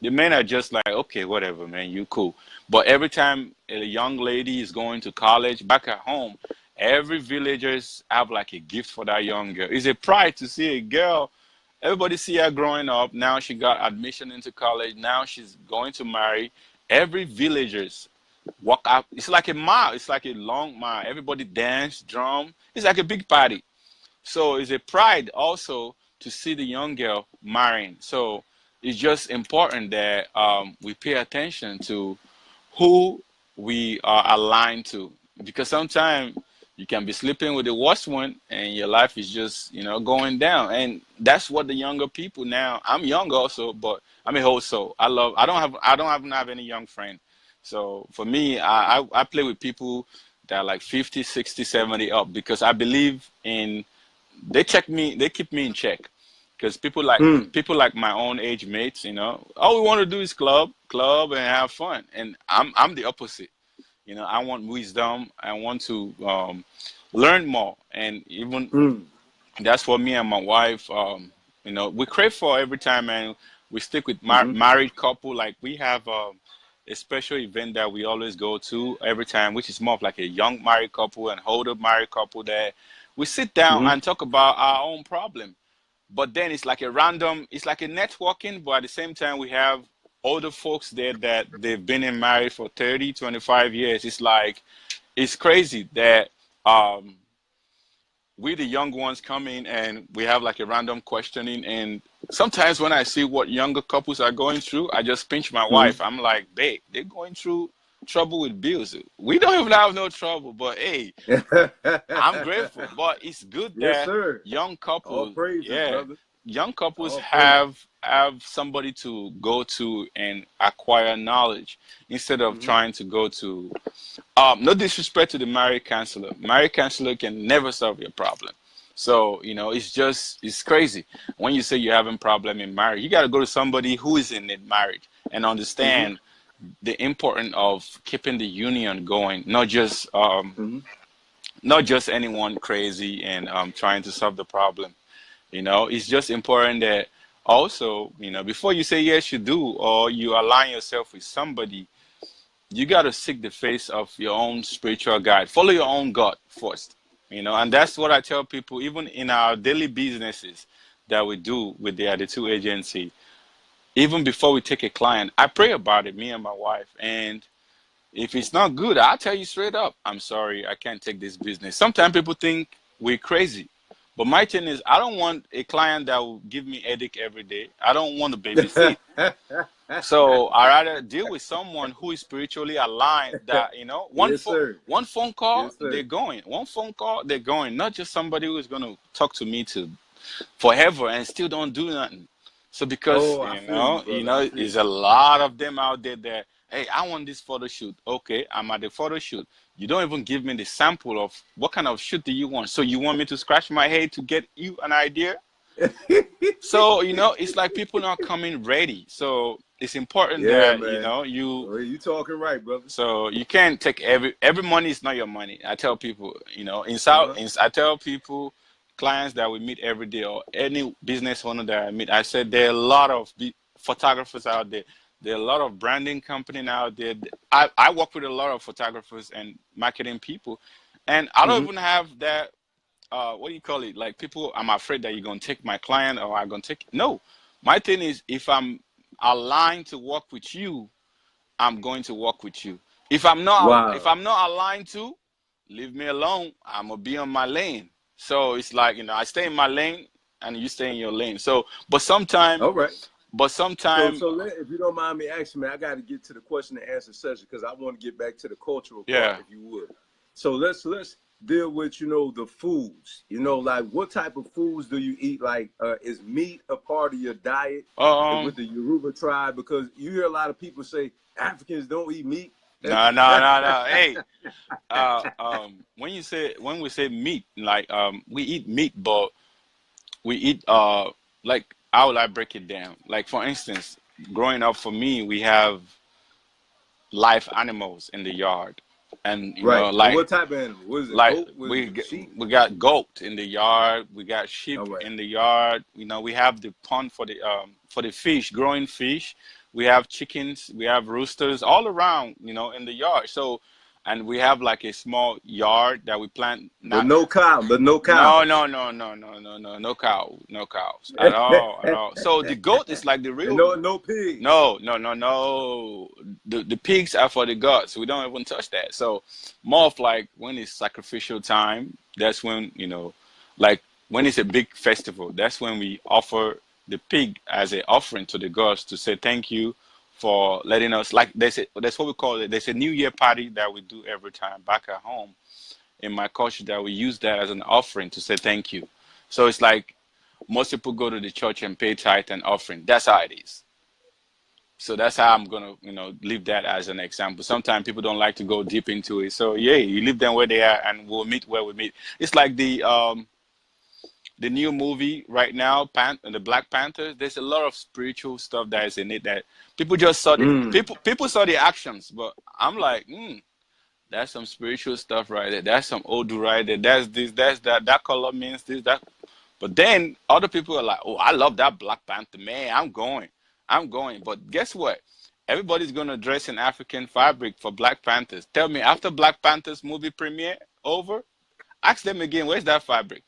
The men are just like, okay, whatever, man, you cool. But every time a young lady is going to college back at home, every villagers have like a gift for that young girl. It's a pride to see a girl. Everybody see her growing up. Now she got admission into college. Now she's going to marry. Every villagers walk out. It's like a mile. It's like a long mile. Everybody dance, drum. It's like a big party. So it's a pride also to see the young girl marrying. So it's just important that we pay attention to who we are aligned to, because sometimes you can be sleeping with the worst one and your life is just, you know, going down. And that's what the younger people now. I'm young also, but I'm a whole soul. I don't have any young friend. So for me, I play with people that are like 50, 60, 70 up, because I believe in they keep me in check, because Mm. people like my own age mates, you know, all we want to do is club and have fun, and I'm the opposite. You know, I want wisdom. I want to learn more, and even Mm. that's for me and my wife. You know, we crave for every time, and we stick with Mm-hmm. married couple. Like we have a special event that we always go to every time, which is more of like a young married couple and older married couple, that we sit down Mm-hmm. and talk about our own problem. But then it's like a random, it's like a networking, but at the same time we have older folks there that they've been in marriage for 30, 25 years. It's like, it's crazy that um, we the young ones come in and we have like a random questioning. And sometimes when I see what younger couples are going through, I just pinch my Mm-hmm. wife. I'm like, babe, they're going through trouble with bills. We don't even have no trouble, but hey, I'm grateful. But it's good Yes, that sir. young All couples, praises, yeah, brother. young couples All praises. have somebody to go to and acquire knowledge, instead of Mm-hmm. trying to go to no disrespect to the marriage counselor. Marriage counselor can never solve your problem. So, you know, it's crazy. When you say you're having problem in marriage, you got to go to somebody who is in a marriage and Mm-hmm. understand the importance of keeping the union going, Mm-hmm. not just anyone crazy and trying to solve the problem. You know, it's just important that also, you know, before you say yes, you do, or you align yourself with somebody, you got to seek the face of your own spiritual guide. Follow your own God first, you know, and that's what I tell people, even in our daily businesses that we do with the other two agency. even before we take a client, I pray about it, me and my wife. And if it's not good, I'll tell you straight up, I'm sorry, I can't take this business. Sometimes people think we're crazy. But my thing is, I don't want a client that will give me headache every day. I don't want to babysit. So I rather deal with someone who is spiritually aligned. That Yes, sir. one phone call Yes, they're sir. going. One phone call they're going. Not just somebody who is going to talk to me to forever and still don't do nothing. So because Oh, I feel you, brother. I feel there's you. a lot of them out there that, hey, I want this photo shoot. Okay, I'm at the photo shoot. You don't even give me the sample of what kind of shoot do you want. So you want me to scratch my head to get you an idea? So it's like people not coming ready. So it's important Yeah, that man. you. Well, you talking right, brother. So you can't take every money is not your money. I tell people, Uh-huh. I tell people, clients that we meet every day or any business owner that I meet, I said there are a lot of photographers out there. There are a lot of branding companies out there. I work with a lot of photographers and marketing people, and I don't Hmm. even have that. What do you call it? Like people, I'm afraid that you're gonna take my client or I'm gonna take. No, my thing is if I'm aligned to work with you, I'm going to work with you. If Wow. I'm not aligned to, leave me alone. I'm gonna be on my lane. So it's like I stay in my lane and you stay in your lane. So, All right. but sometime, If you don't mind me asking, man, I got to get to the question and answer session because I want to get back to the cultural part, yeah. if you would. So let's deal with the foods. Like what type of foods do you eat? Like, is meat a part of your diet Um, with the Yoruba tribe? Because you hear a lot of people say Africans don't eat meat. no, no, no, no. Hey, when we say meat, like we eat meat, but we eat like how will I break it down? Like for instance, growing up for me, we have live animals in the yard, and Right. And like what type of animal? Was it like goat? Was it sheep? we got goat in the yard, we got sheep All right. in the yard. We have the pond for the fish, growing fish. We have chickens, we have roosters all around, in the yard. So, and we have like a small yard that we plant. But Not no cow. But no no, cows. no, no, no, no, no, no, no cow, no cows at all, at all. So the goat is like the And real. no pigs. No, no, no, no. The pigs are for the gods. We don't even touch that. So more of like when it's sacrificial time, that's when, like when it's a big festival, that's when we offer the pig as an offering to the gods to say thank you for letting us, like that's what we call it. There's a New Year party that we do every time back at home in my culture that we use that as an offering to say thank you. So it's like most people go to the church and pay tithe and offering. That's how it is. So that's how I'm gonna, leave that as an example. Sometimes people don't like to go deep into it. So yeah, you leave them where they are, and we'll meet where we meet. It's like the new movie right now, the Black Panthers. There's a lot of spiritual stuff that is in it that people just saw the Mm. people saw the actions, but I'm like, that's some spiritual stuff right there. That's some Odu right there. That's this, that's that. That color means this, that. But then other people are like, oh, I love that Black Panther, man. I'm going. I'm going. But guess what? Everybody's going to dress in African fabric for Black Panthers. Tell me, after Black Panthers movie premiere over, ask them again, where's that fabric?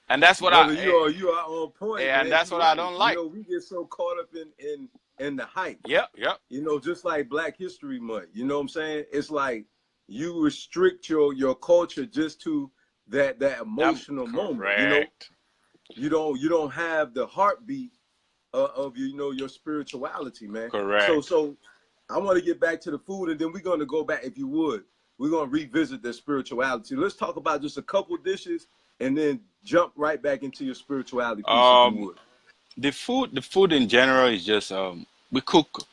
And that's what Brother, you are on point, and man. that's You're what I right. don't like. We get so caught up in the hype. Yep, yep. Just like Black History Month. You know what I'm saying? It's like you restrict your culture just to that I'm emotional moment. correct. You don't have the heartbeat of your spirituality, man. So Correct. so I want to get back to the food, and then we're going to go back, if you would. We're going to revisit the spirituality. Let's talk about just a couple dishes, and then jump right back into your spirituality piece, if you Um, would. the food in general is just we cook.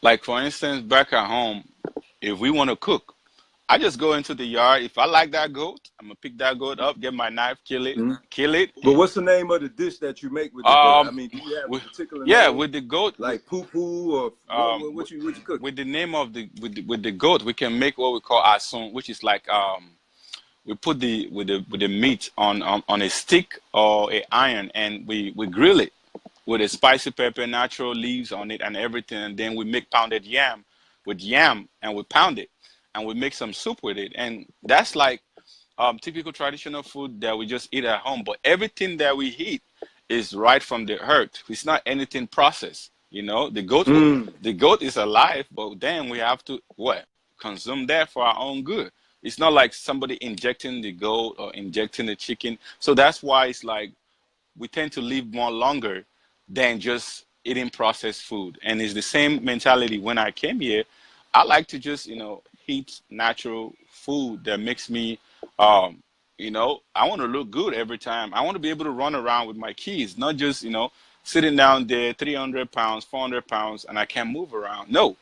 Like for instance, back at home, if we want to cook, I just go into the yard. If I like that goat, I'm gonna pick that goat up, get my knife, Mhm. kill it. But what's the name of the dish that you make with the goat? I Um, mean, do you have a with, particular yeah, name, with the goat, like poo poo, or what you cooking? with the name of the goat, we can make what we call asun, which is like we put the meat on a stick or a iron, and we grill it with a spicy pepper, natural leaves on it, and everything. And then we make pounded yam with yam, and we pound it, and we make some soup with it. And that's like typical traditional food that we just eat at home. But everything that we eat is right from the hurt. It's not anything processed. You know, Mm. the goat is alive, but then we have to what consume that for our own good. It's not like somebody injecting the goat or injecting the chicken. So that's why it's like we tend to live more longer than just eating processed food. And it's the same mentality when I came here. I like to just, eat natural food that makes me, um, I want to look good every time. I want to be able to run around with my kids, not just, sitting down there, 300 pounds, 400 pounds, and I can't move around. No,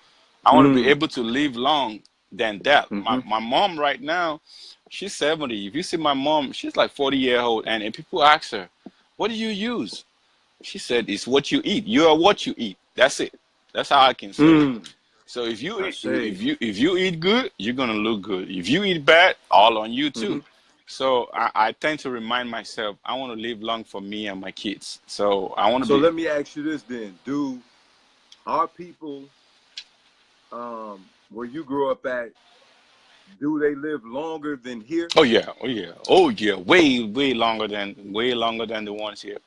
I want to be Mm. able to live long than that. My, Mm-hmm. my mom right now, she's 70. If you see my mom, she's like 40-year old. And people ask her, what do you use? She said, it's what you eat. You are what you eat. That's it. That's how I can say it. Mm. So I say. if you eat good, you're gonna look good. If you eat bad, all on you Mm-hmm. too. So I tend to remind myself I want to live long for me and my kids. So I want to So be. let me ask you this then: Do our people, where you grew up at, do they live longer than here? Oh yeah, oh yeah, oh yeah. Way longer than the ones here.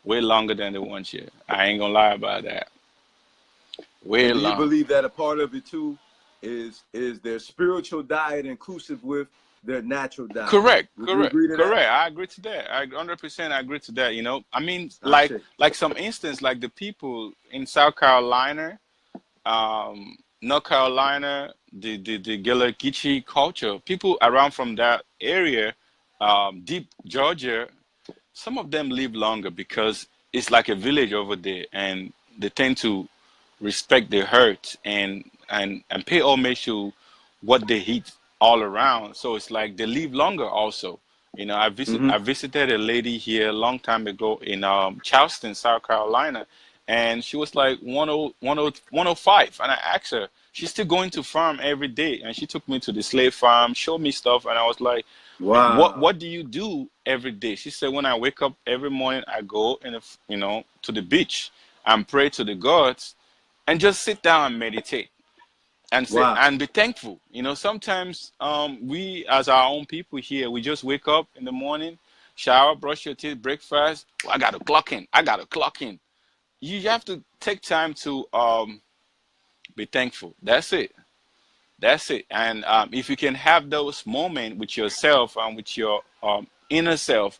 Way longer than the ones here. I ain't gonna lie about that. Way And do you long. believe that a part of it too is their spiritual diet inclusive with their natural diet? Correct, Would you correct, agree to that? correct. I agree to that. I 100% agree to that. I mean, I say. like some instance, like the people in South Carolina, North Carolina, the Galagichi culture, people around from that area, deep Georgia, some of them live longer because it's like a village over there, and they tend to respect their hurt and pay homage to what they eat all around. So it's like they live longer also. Mm-hmm. I visited a lady here a long time ago in Charleston, South Carolina, and she was like 105. And I asked her, she's still going to farm every day, and she took me to the slave farm, showed me stuff, and I was like, Wow. what do you do every day? She said, when I wake up every morning, I go to the beach and pray to the gods and just sit down and meditate and say Wow. and be thankful. Sometimes we as our own people here, we just wake up in the morning, shower, brush your teeth, breakfast. I gotta clock in. I gotta clock in. You have to take time to be thankful. That's it. That's it. And if you can have those moments with yourself and with your inner self,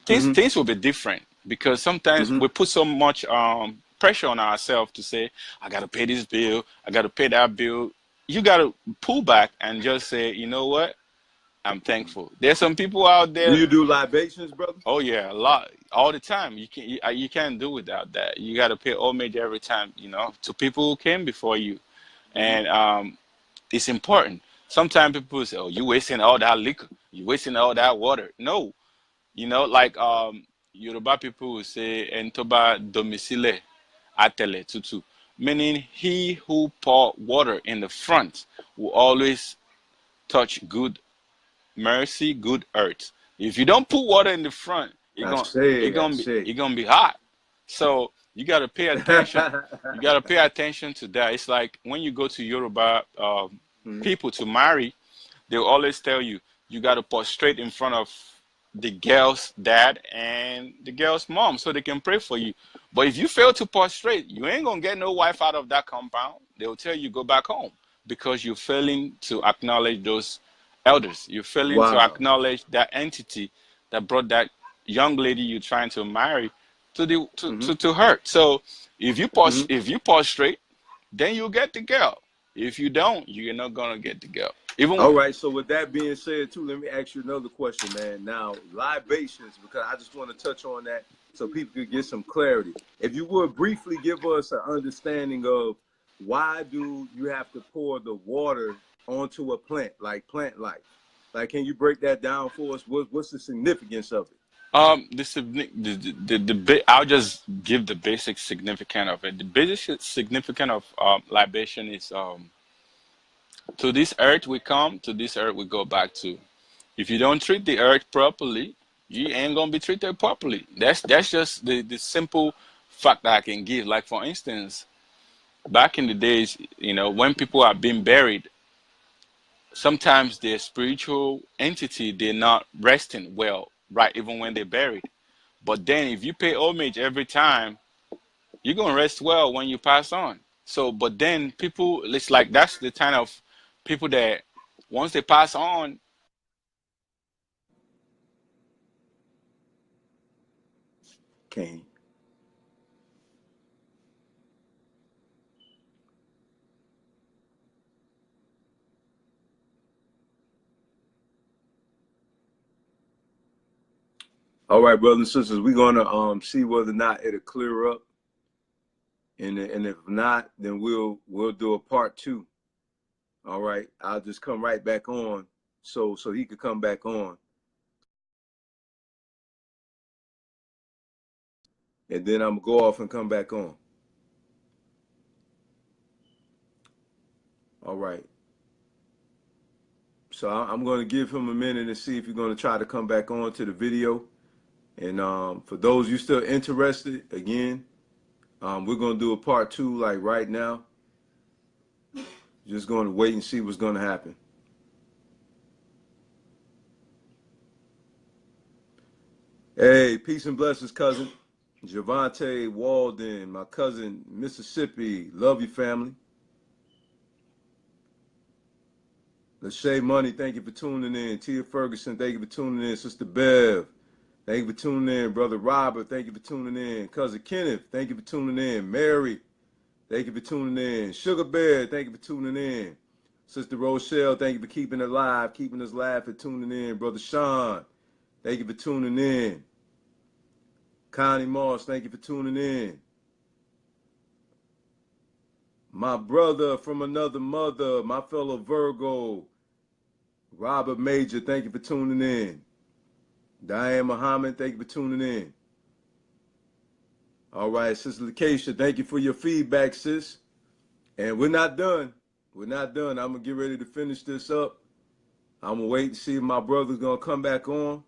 things Mm-hmm. things will be different. Because sometimes Mm-hmm. we put so much pressure on ourselves to say, I gotta pay this bill, I gotta pay that bill. You gotta pull back and just say, you know what? I'm thankful. There's some people out Do there. you do libations, brother? Oh yeah, a lot, all the time. You can't do without that. You gotta pay homage every time. To people who came before you, Mm-hmm. and it's important. Sometimes people say, "Oh, you wasting all that liquor, you wasting all that water." No, like Yoruba people will say, "Entoba domicile atele tutu," meaning he who pour water in the front will always touch good mercy, good earth. If you don't put water in the front, I say. I it say. gonna be hot. So you gotta pay attention. You gotta pay attention to that. It's like when you go to Yoruba Mm-hmm. people to marry, they'll always tell you you got to prostrate in front of the girl's dad and the girl's mom so they can pray for you. But if you fail to prostrate, you ain't gonna get no wife out of that compound. They'll tell you go back home because you're failing to acknowledge those elders. You're failing to Wow. acknowledge that entity that brought that young lady you're trying to marry to the Mm-hmm. to her. So Mm-hmm. if you prostrate, then you'll get the girl. If you don't, you're not gonna get the girl. Even All right. So with that being said, too, let me ask you another question, man. Now, libations, because I just want to touch on that so people could get some clarity. If you would briefly give us an understanding of why do you have to pour the water onto a plant, like plant life? Like, can you break that down for us? What's the significance of it? I'll just give the basic significance of it. The basic significance of libation is to this earth we come, to this earth we go back to. If you don't treat the earth properly, you ain't gonna be treated properly. That's just the simple fact that I can give. Like for instance, back in the days, when people are being buried, sometimes their spiritual entity they're not resting well, right? Even when they're buried. But then if you pay homage every time, you're gonna rest well when you pass on. So, but then people, it's like that's the kind of people that once they pass on, King. All right, brothers and sisters, we're gonna see whether or not it'll clear up, and if not, then we'll do a part 2. All right, I'll just come right back on, so he could come back on, and then I'm gonna go off and come back on. All right. So I'm going to give him a minute and see if he's going to try to come back on to the video. And for those you still interested, again, we're going to do a part 2 like right now. Just going to wait and see what's going to happen. Hey, peace and blessings, cousin. Javante Walden, my cousin, Mississippi. Love you, family. Lachey Money, thank you for tuning in. Tia Ferguson, thank you for tuning in. Sister Bev, thank you for tuning in. Brother Robert, thank you for tuning in. Cousin Kenneth, thank you for tuning in. Mary, thank you for tuning in. Sugar Bear, thank you for tuning in. Sister Rochelle, thank you for keeping it live, keeping us live and tuning in. Brother Sean, thank you for tuning in. Connie Moss, thank you for tuning in. My brother from another mother, my fellow Virgo, Robert Major, thank you for tuning in. Diane Muhammad, thank you for tuning in. All right, Sister Lakeisha, thank you for your feedback, sis. And we're not done. We're not done. I'm going to get ready to finish this up. I'm going to wait to see if my brother's going to come back on.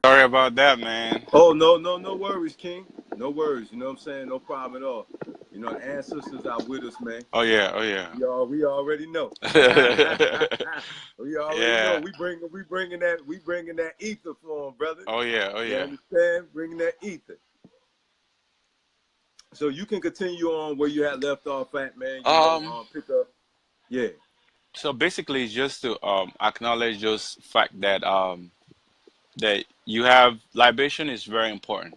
sorry about that, man. Oh, no worries, King. No worries. You know what I'm saying? No problem at all. You know, the ancestors are with us, man. Oh yeah, oh yeah. We already know. We already know. Yeah. We bringing that ether for them, brother. Oh yeah, oh You yeah. understand? Bringing that ether. So you can continue on where you had left off at, man. You know, pick up. Yeah. So basically, it's just to acknowledge just fact that that you have libation is very important.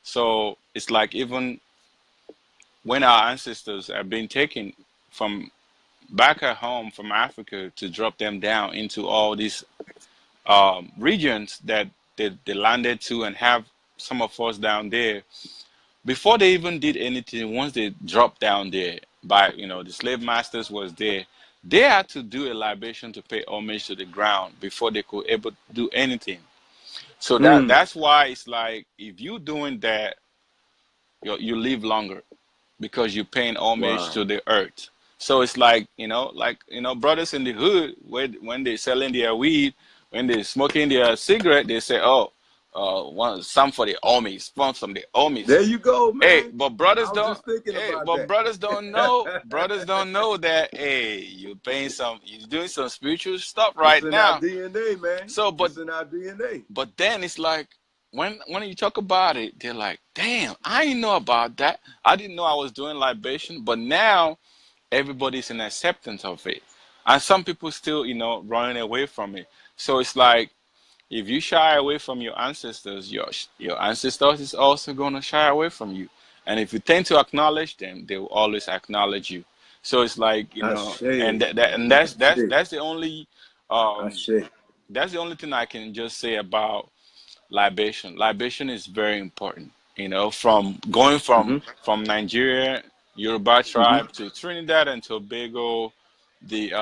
So it's like even when our ancestors have been taken from back at home from Africa to drop them down into all these regions that they landed to and have some of us down there before they even did anything. Once they dropped down there by the slave masters was there, they had to do a libation to pay homage to the ground before they could able to do anything. So that's why it's like if you doing that, you live longer because you're paying homage Wow. to the earth. So it's like brothers in the hood when they selling their weed, when they smoking their cigarette, they say, oh, some for the homies, some the homies. There you go, Hey, man. but brothers I was don't. just thinking Hey, about but that. brothers don't know. Brothers don't know that. Hey, you're doing some spiritual stuff It's right in our now. DNA, man. So, It's in our DNA. but then it's like when you talk about it, they're like, damn, I didn't know about that. I didn't know I was doing libation, but now everybody's in acceptance of it, and some people still running away from it. So it's like if you shy away from your ancestors, your ancestors is also going to shy away from you. And if you tend to acknowledge them, they will always acknowledge you. So it's like Ashe. and that's the only Ashe. that's the only thing I can just say about libation. Libation is very important. From going from Nigeria Yoruba Hmm. tribe to Trinidad and Tobago, the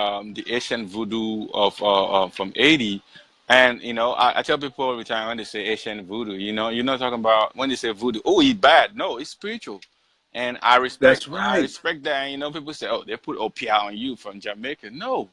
Asian voodoo of from 80. And I tell people every time when they say Asian voodoo, you're not talking about when they say voodoo, oh, it's bad. No, it's spiritual. And I respect That's I right. respect that. And people say, oh, they put OPI on you from Jamaica. No,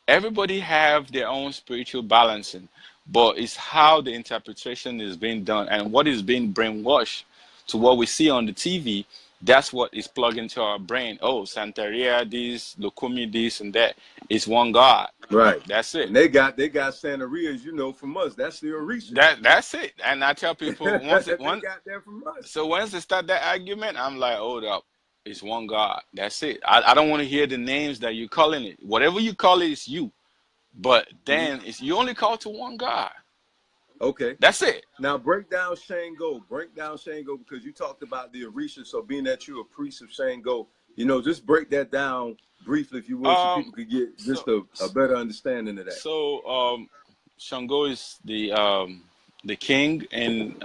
everybody have their own spiritual balancing, but it's how the interpretation is being done and what is being brainwashed to what we see on the TV. That's what is plugged into our brain. Oh, Santeria, this, Lukumi, this, and that. It's one God. Right. That's it. And they got Santerias, from us. That's the Orishas. That's it. And I tell people They got that from us. so once they start that argument, I'm like, hold up. It's one God. That's it. I don't want to hear the names that you're calling it. Whatever you call it, it's you. But Hmm. then it's you only call to one God. Okay. That's it. Now break down Shango. Break down Shango because you talked about the Orisha. So being that you're a priest of Shango, just break that down briefly, if you would, so Um. people could get So just a better understanding of that. so Shango is the king and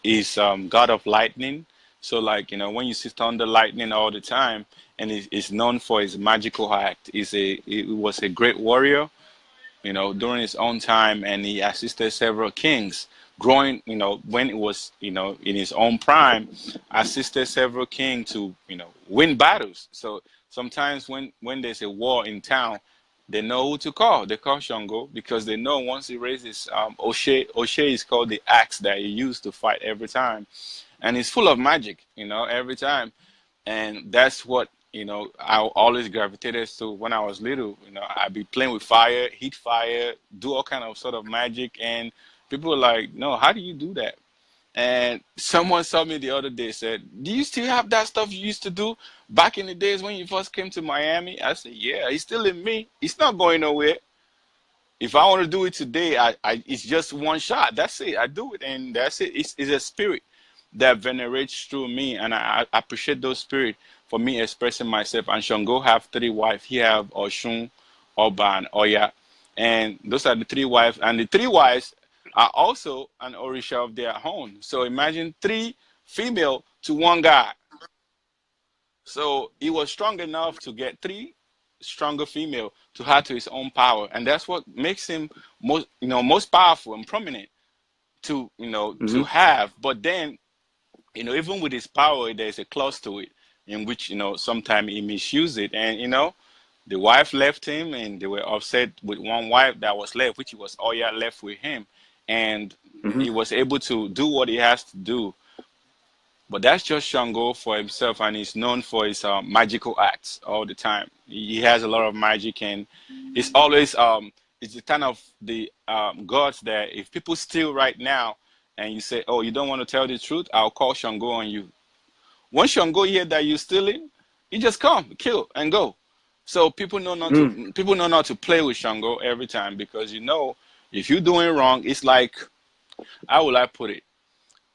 is god of lightning. So like when you see thunder, lightning all the time, and is known for his magical act. He was a great warrior during his own time, and he assisted several kings. Growing, when it was, in his own prime, assisted several kings to, win battles. So sometimes when there's a war in town, they know who to call. They call Shango because they know once he raises O'Shea. O'Shea is called the axe that he used to fight every time, and he's full of magic, every time. And that's what I always gravitated to when I was little. I'd be playing with fire, heat fire, do all kind of sort of magic, and people were like, no, how do you do that? And someone saw me the other day, said, do you still have that stuff you used to do back in the days when you first came to Miami? I said, yeah, it's still in me. It's not going nowhere. If I want to do it today, it's just one shot. That's it. I do it, and that's it. It's a spirit that venerates through me, and I appreciate those spirit for me expressing myself. And Shango have three wives. He have Oshun, Oba, and Oya, and those are the three wives. And the three wives are also an Orisha of their own. So imagine three female to one guy. So he was strong enough to get three stronger female to add to his own power, and that's what makes him most powerful and prominent to to Hmm. have. But then even with his power, there's a clause to it in which sometimes he misuse it, and the wife left him, and they were upset with one wife that was left, which was Oya left with him, and Hmm. he was able to do what he has to do. But that's just Shango for himself, and he's known for his magical acts all the time. He has a lot of magic, and it's always it's the kind of the gods that if people steal right now, and you say, "Oh, you don't want to tell the truth," I'll call Shango on you. Once Shango hear that you stealing, he just come, kill, and go. So Mm. people know not to play with Shango every time because if you're doing wrong, it's like how will I put it?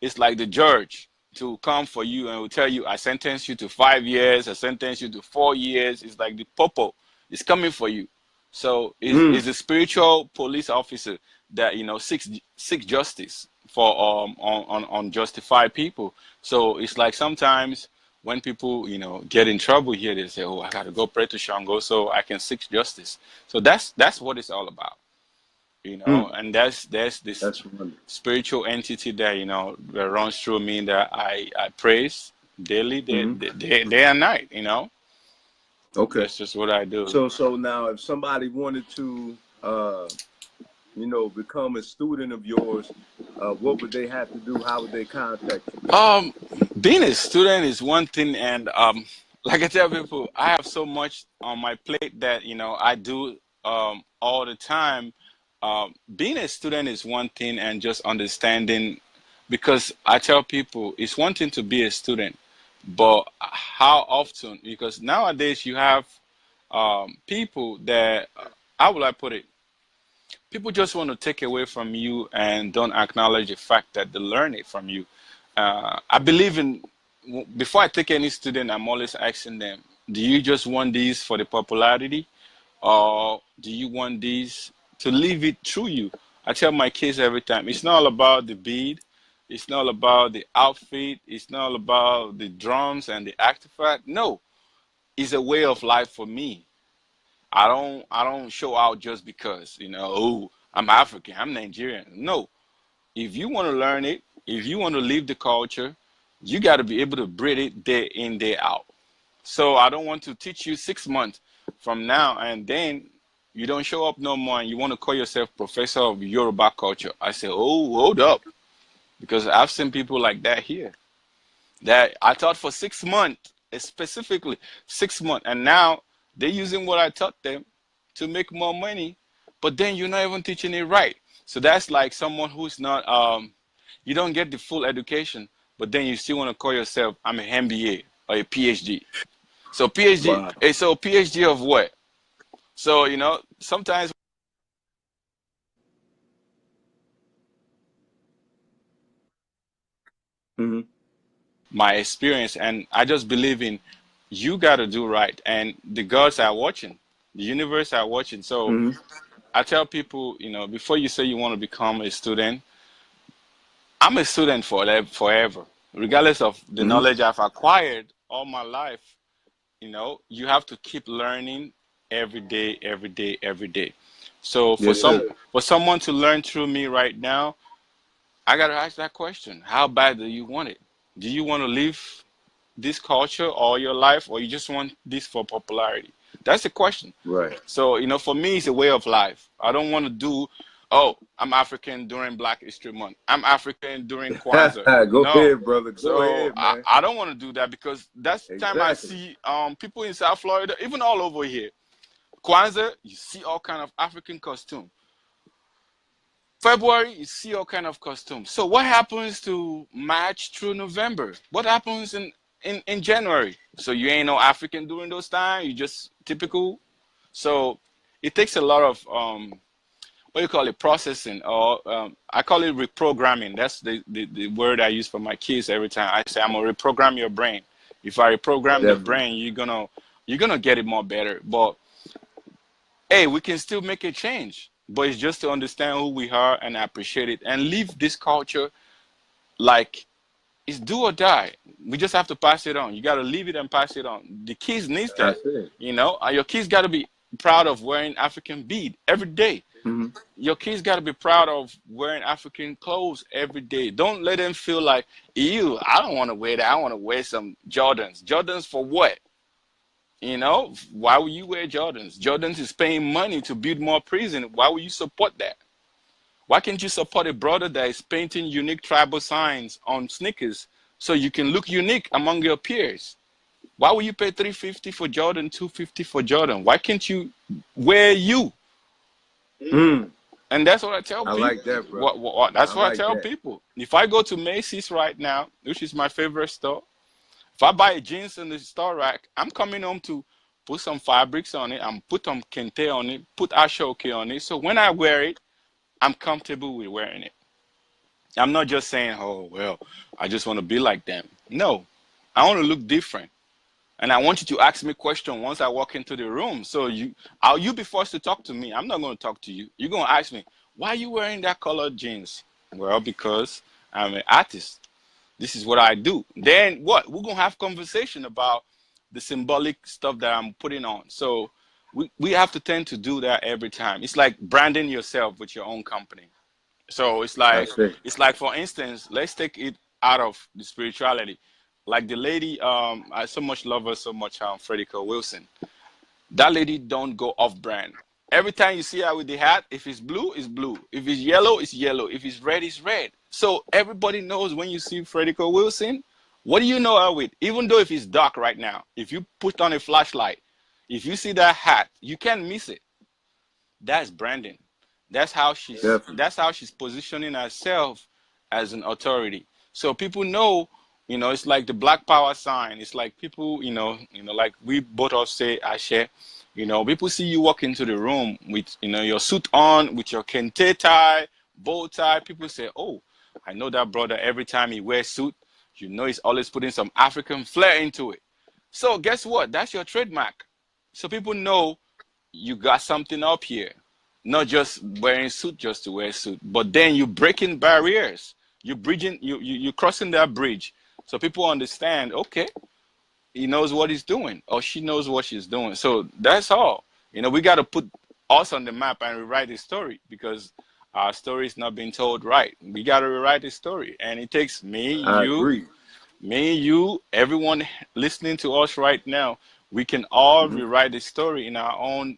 It's like the judge to come for you and will tell you, I sentence you to 5 years, I sentence you to 4 years. It's like the popo is coming for you. So Mm. is a spiritual police officer that seeks justice for on justified people. So it's like sometimes when people get in trouble here, they say, oh, I gotta go pray to Shango so I can seek justice. So that's what it's all about. Mm. And there's this That's wonderful. spiritual entity that that runs through me that I praise daily, Hmm. day and night. Okay. That's just what I do. So now, if somebody wanted to, become a student of yours, what would they have to do? How would they contact you? Um, Being a student is one thing, and like I tell people, I have so much on my plate that I do all the time. Being a student is one thing, and just understanding, because I tell people it's one thing to be a student, but how often? Because nowadays you have people that how will I put it? People just want to take away from you and don't acknowledge the fact that they learn it from you. I believe in before I take any student, I'm always asking them, do you just want these for the popularity, or do you want these to live it through you? I tell my kids every time, it's not all about the bead, It's not about the outfit. It's not about the drums and the artifact. No, it's a way of life for me. I don't show out just because, oh, I'm African, I'm Nigerian. No. If you want to learn it, if you want to live the culture, you got to be able to breathe it day in, day out. So I don't want to teach you 6 months from now and then you don't show up no more and you want to call yourself professor of Yoruba culture. I say, oh, hold up. Because I've seen people like that here. That I taught for 6 months, specifically 6 months. And now they're using what I taught them to make more money. But then you're not even teaching it right. So that's like someone who's not, you don't get the full education, but then you still want to call yourself, I'm an MBA or a PhD. So PhD, Wow. so PhD of what? So, sometimes Hmm. my experience, and I just believe in you got to do right. And the gods are watching, the universe are watching. So Hmm. I tell people, before you say you want to become a student, I'm a student forever, regardless of the Hmm. knowledge I've acquired all my life. You have to keep learning every day, every day, every day. So Yes, sir. for someone to learn through me right now, I gotta ask that question: how bad do you want it? Do you want to live this culture all your life, or you just want this for popularity? That's the question. Right. So, for me, it's a way of life. I don't want to do, oh, I'm African during Black History Month. I'm African during Kwanzaa. Go No. ahead, brother. Go So ahead, I, man. I don't want to do that because that's the time I Exactly. see people in South Florida, even all over here. Kwanzaa, you see all kind of African costume. February, you see all kind of costumes. So what happens to March through November? What happens in January? So you ain't no African during those times. You just typical. So it takes a lot of what do you call it, processing, or I call it reprogramming. That's the word I use for my kids every time. I say I'm gonna reprogram your brain. If I reprogram the Definitely. brain, you're gonna get it more better. But hey, we can still make a change. But it's just to understand who we are and appreciate it and live this culture like it's do or die. We just have to pass it on. You got to leave it and pass it on. The kids needs that, That's it. and your kids got to be proud of wearing African bead every day. Hmm. Your kids got to be proud of wearing African clothes every day. Don't let them feel like, ew, I don't want to wear that. I want to wear some Jordans. Jordans for what? Why would you wear Jordans? Jordans is paying money to build more prison. Why would you support that? Why can't you support a brother that is painting unique tribal signs on sneakers so you can look unique among your peers? Why would you pay 350 for Jordan, 250 for Jordan? Why can't you wear you? Mm. And that's what I tell I people. like that, brother. That's I what I like tell that. people. If I go to Macy's right now, which is my favorite store, if I buy jeans in the store rack, I'm coming home to put some fabrics on it and put some kente on it, put ashoke on it. So when I wear it, I'm comfortable with wearing it. I'm not just saying, oh, well, I just want to be like them. No, I want to look different. And I want you to ask me questions once I walk into the room. So you be forced to talk to me. I'm not going to talk to you. You're going to ask me, why are you wearing that colored jeans? Well, because I'm an artist. This is what I do. Then what? We're going to have conversation about the symbolic stuff that I'm putting on. So we have to tend to do that every time. It's like branding yourself with your own company. So That's it. it's like for instance, let's take it out of the spirituality. Like the lady, I so much love her so much, Frederica Wilson. That lady don't go off brand. Every time you see her with the hat, if it's blue, it's blue. If it's yellow, it's yellow. If it's red, it's red. So everybody knows when you see Frederica Wilson, what do you know her with? Even though if it's dark right now, if you put on a flashlight, if you see that hat, you can't miss it. That's branding. Definitely. That's how she's positioning herself as an authority. So people know, it's like the Black Power sign. It's like people, like we both all say, I share. People see you walk into the room with, your suit on, with your kente tie, bow tie. People say, oh, I know that brother. Every time he wears suit, he's always putting some African flair into it. So guess what? That's your trademark. So people know you got something up here, not just wearing suit just to wear suit, but then you breaking barriers. You're bridging, you're crossing that bridge, so people understand. Okay, he knows what he's doing, or she knows what she's doing. So that's all. We got to put us on the map and rewrite the story, because our story is not being told right. We got to rewrite the story, and it takes I agree. me, you, everyone listening to us right now. We can all Mm-hmm. rewrite the story in our own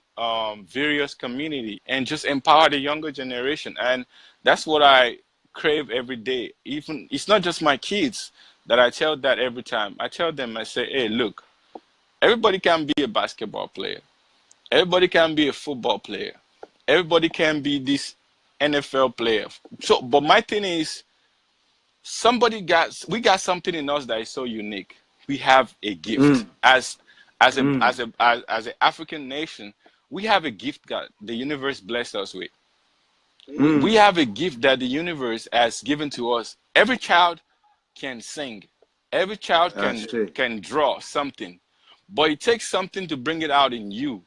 various community, and just empower the younger generation. And that's what I crave every day. Even it's not just my kids that I tell that every time. I tell them, I say, hey, look, everybody can be a basketball player. Everybody can be a football player. Everybody can be this NFL player. So, but my thing is, we got something in us that is so unique. We have a gift Mm, mm, as an African nation. We have a gift that the universe blessed us with. We mm. have a gift that the universe has given to us. Every child can sing. Every child I say. can draw something, but it takes something to bring it out in you.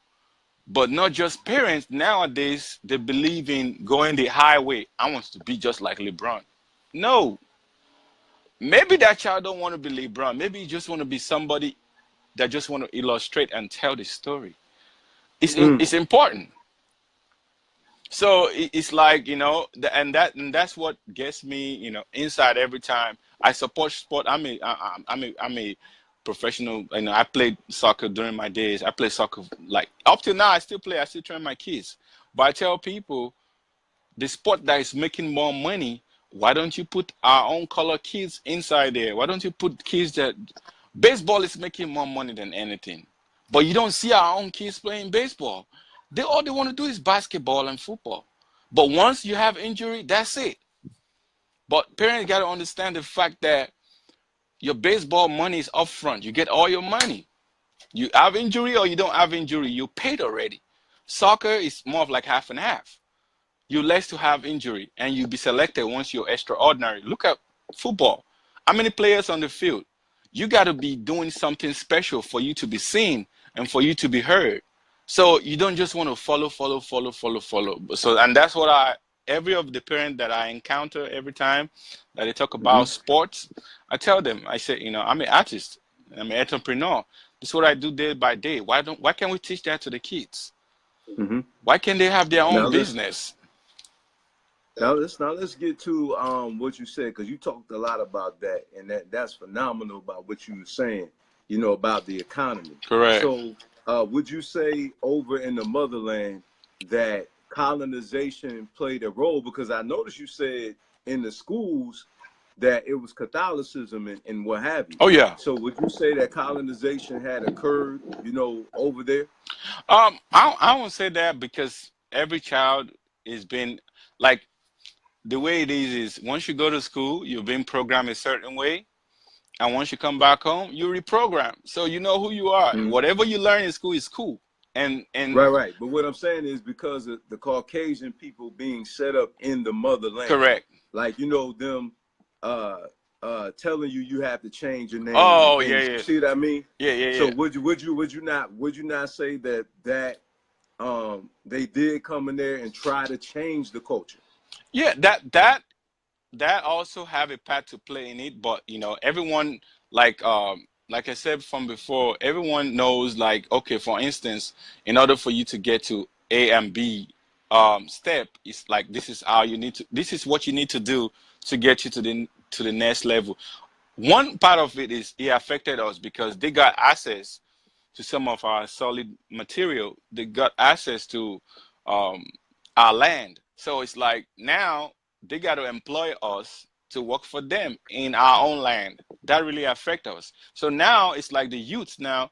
But not just parents nowadays. They believe in going the highway. I want to be just like LeBron. No, maybe that child don't want to be LeBron. Maybe you just want to be somebody that just want to illustrate and tell the story. Mm, It's important. So it's like, and that's what gets me, inside every time. I support sport. I'm a professional. I played soccer during my days. I play soccer like up till now. I still play. I still train my kids. But I tell people, the sport that is making more money, why don't you put our own color kids inside there? Why don't you put kids that baseball is making more money than anything, but you don't see our own kids playing baseball. All they want to do is basketball and football. But once you have injury, that's it. But parents got to understand the fact that your baseball money is upfront. You get all your money. You have injury or you don't have injury, you paid already. Soccer is more of like half and half. You're less to have injury, and you'll be selected once you're extraordinary. Look at football. How many players on the field? You got to be doing something special for you to be seen and for you to be heard. So you don't just want to follow. So, and that's what every of the parents that I encounter every time that they talk mm-hmm. about sports, I tell them, I say, I'm an artist, I'm an entrepreneur. This is what I do day by day. Why can't we teach that to the kids? Mm-hmm. Why can't they have their Now own let's business? now let's get to what you said, because you talked a lot about that, and that's phenomenal about what you were saying. About the economy. Correct. So, would you say over in the motherland that colonization played a role? Because I noticed you said in the schools that it was Catholicism and what have you. Oh yeah. So, would you say that colonization had occurred, over there? I won't say that, because every child is been like, the way it is once you go to school, you're being programmed a certain way, and once you come back home, you reprogram. So you know who you are. Mm-hmm. Whatever you learn in school is cool. And Right. But what I'm saying is because of the Caucasian people being set up in the motherland, correct. like them telling you have to change your name and Oh yeah, things. You yeah, see what I mean? So yeah. would you not say that they did come in there and try to change the culture? Yeah, that also have a part to play in it. But everyone, like I said from before, everyone knows, like, okay, for instance, in order for you to get to A and B step, it's like, this is what you need to do to get you to the next level. One part of it is it affected us because they got access to some of our solid material. They got access to um, our land. So it's like now they got to employ us to work for them in our own land. That really affect us. So now it's like the youth now,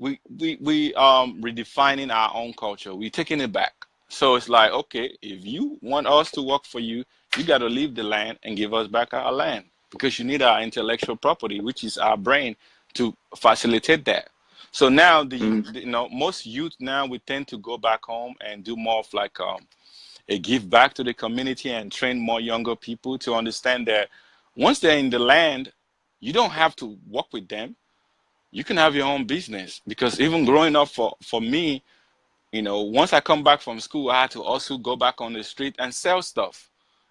we redefining our own culture. We taking it back. So it's like, okay, if you want us to work for you, you got to leave the land and give us back our land, because you need our intellectual property, which is our brain, to facilitate that. So now most youth now, we tend to go back home and do more of like a give back to the community and train more younger people to understand that once they're in the land, you don't have to work with them. You can have your own business. Because even growing up, for me, once I come back from school, I had to also go back on the street and sell stuff.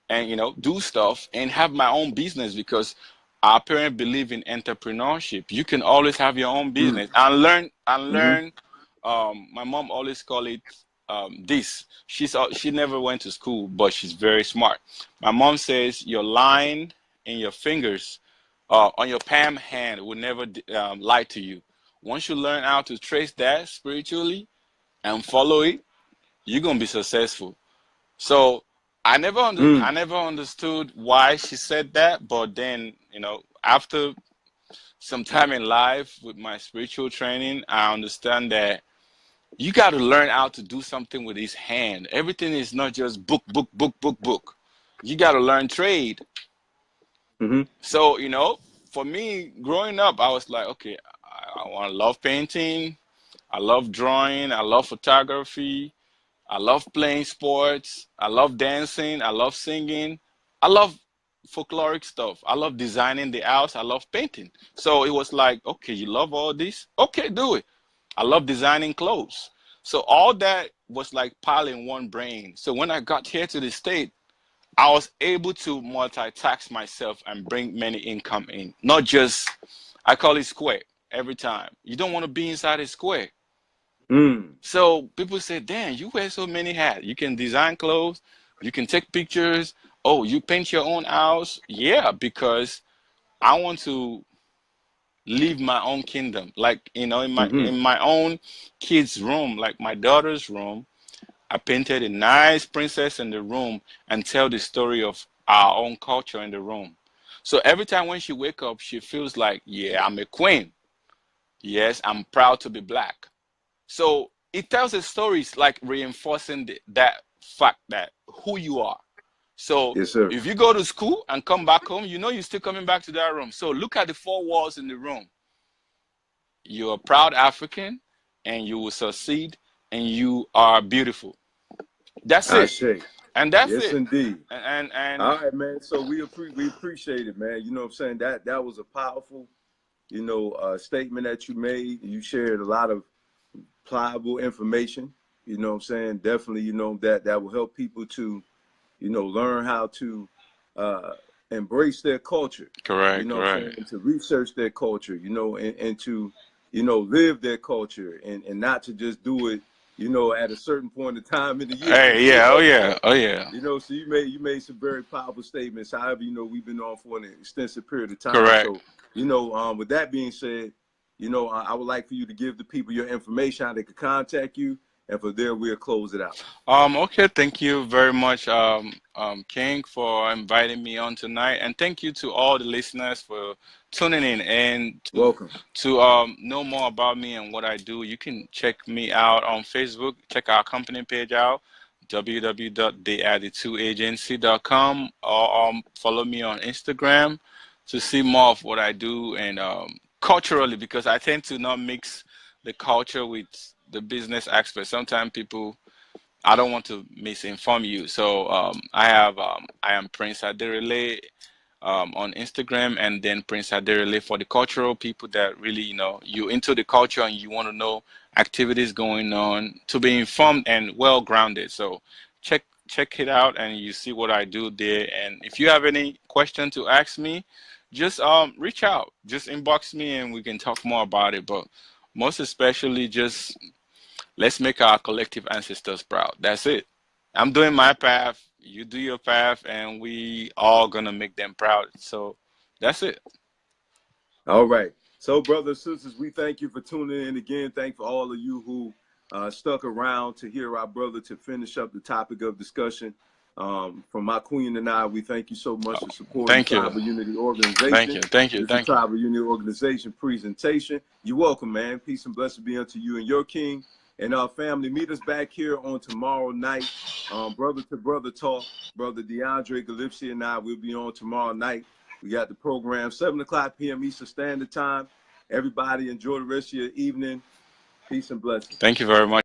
and do stuff and have my own business, because our parents believe in entrepreneurship. You can always have your own business and Mm-hmm. learn. My mom always call it this. She never went to school, but she's very smart. My mom says your line in your fingers, on your palm hand, will never lie to you. Once you learn how to trace that spiritually and follow it, you're gonna be successful. So I Mm. never understood why she said that, but then after some time in life with my spiritual training, I understand that you got to learn how to do something with his hand. Everything is not just book, book, book, book, book. You got to learn trade. Mm-hmm. So for me, growing up, I was like, okay, I want to love painting, I love drawing, I love photography, I love playing sports. I love dancing. I love singing. I love folkloric stuff. I love designing the house. I love painting. So it was like, okay, you love all this? Okay, do it. I love designing clothes. So all that was like pile in one brain. So when I got here to the state, I was able to multitask myself and bring many income in. Not just, I call it square every time. You don't want to be inside a square. Mm. So people say, damn, you wear so many hats. You can design clothes, you can take pictures. Oh, you paint your own house? Yeah, because I want to live my own kingdom. Like, in my Mm-hmm. own kids' room, like my daughter's room, I painted a nice princess in the room and tell the story of our own culture in the room. So every time when she wake up, she feels like, yeah, I'm a queen. Yes, I'm proud to be black. So it tells a story, it's like reinforcing that fact that who you are. So Yes, sir. if you go to school and come back home, you're still coming back to that room. So look at the four walls in the room. You're a proud African, and you will succeed, and you are beautiful. That's I it. say. And that's Yes, it. indeed. And All right, man. So we appreciate it, man. You know what I'm saying? That was a powerful, statement that you made. You shared a lot of pliable information. You know what I'm saying? Definitely, that will help people to, learn how to uh, embrace their culture. You correct, know what I'm correct. saying? To research their culture, and to, live their culture, and not to just do it, at a certain point in time in the year. Hey, You yeah, know oh what I'm yeah, saying? oh yeah. So you made some very powerful statements. However, we've been on for an extensive period of time. Correct. So, with that being said, I would like for you to give the people your information, how they could contact you, and for there we'll close it out. Okay, thank you very much, King, for inviting me on tonight, and thank you to all the listeners for tuning in. And Welcome. to know more about me and what I do, you can check me out on Facebook. Check our company page out, www.theattitudeagency.com, or follow me on Instagram to see more of what I do, and culturally, because I tend to not mix the culture with the business aspect. Sometimes people, I don't want to misinform you. So I am Prince Aderele on Instagram, and then Prince Aderele for the cultural people that really, you into the culture and you want to know activities going on to be informed and well grounded. So check it out, and you see what I do there. And if you have any question to ask me, just reach out, just inbox me, and we can talk more about it. But most especially, just let's make our collective ancestors proud. That's it. I'm doing my path, you do your path, and we all gonna make them proud. So that's it. All right. So, brothers and sisters, we thank you for tuning in again. Thank for all of you who stuck around to hear our brother to finish up the topic of discussion. From my queen and I, we thank you so much for supporting Thank you. Tribal Unity Thank Organization. you. Thank you. This is Thank you. Tribal Unity Organization presentation. You're welcome, man. Peace and blessing be unto you and your king and our family. Meet us back here on tomorrow night. Brother to brother talk. Brother DeAndre Galipsy and I will be on tomorrow night. We got the program 7 o'clock p.m. Eastern Standard Time. Everybody enjoy the rest of your evening. Peace and blessings. Thank you very much.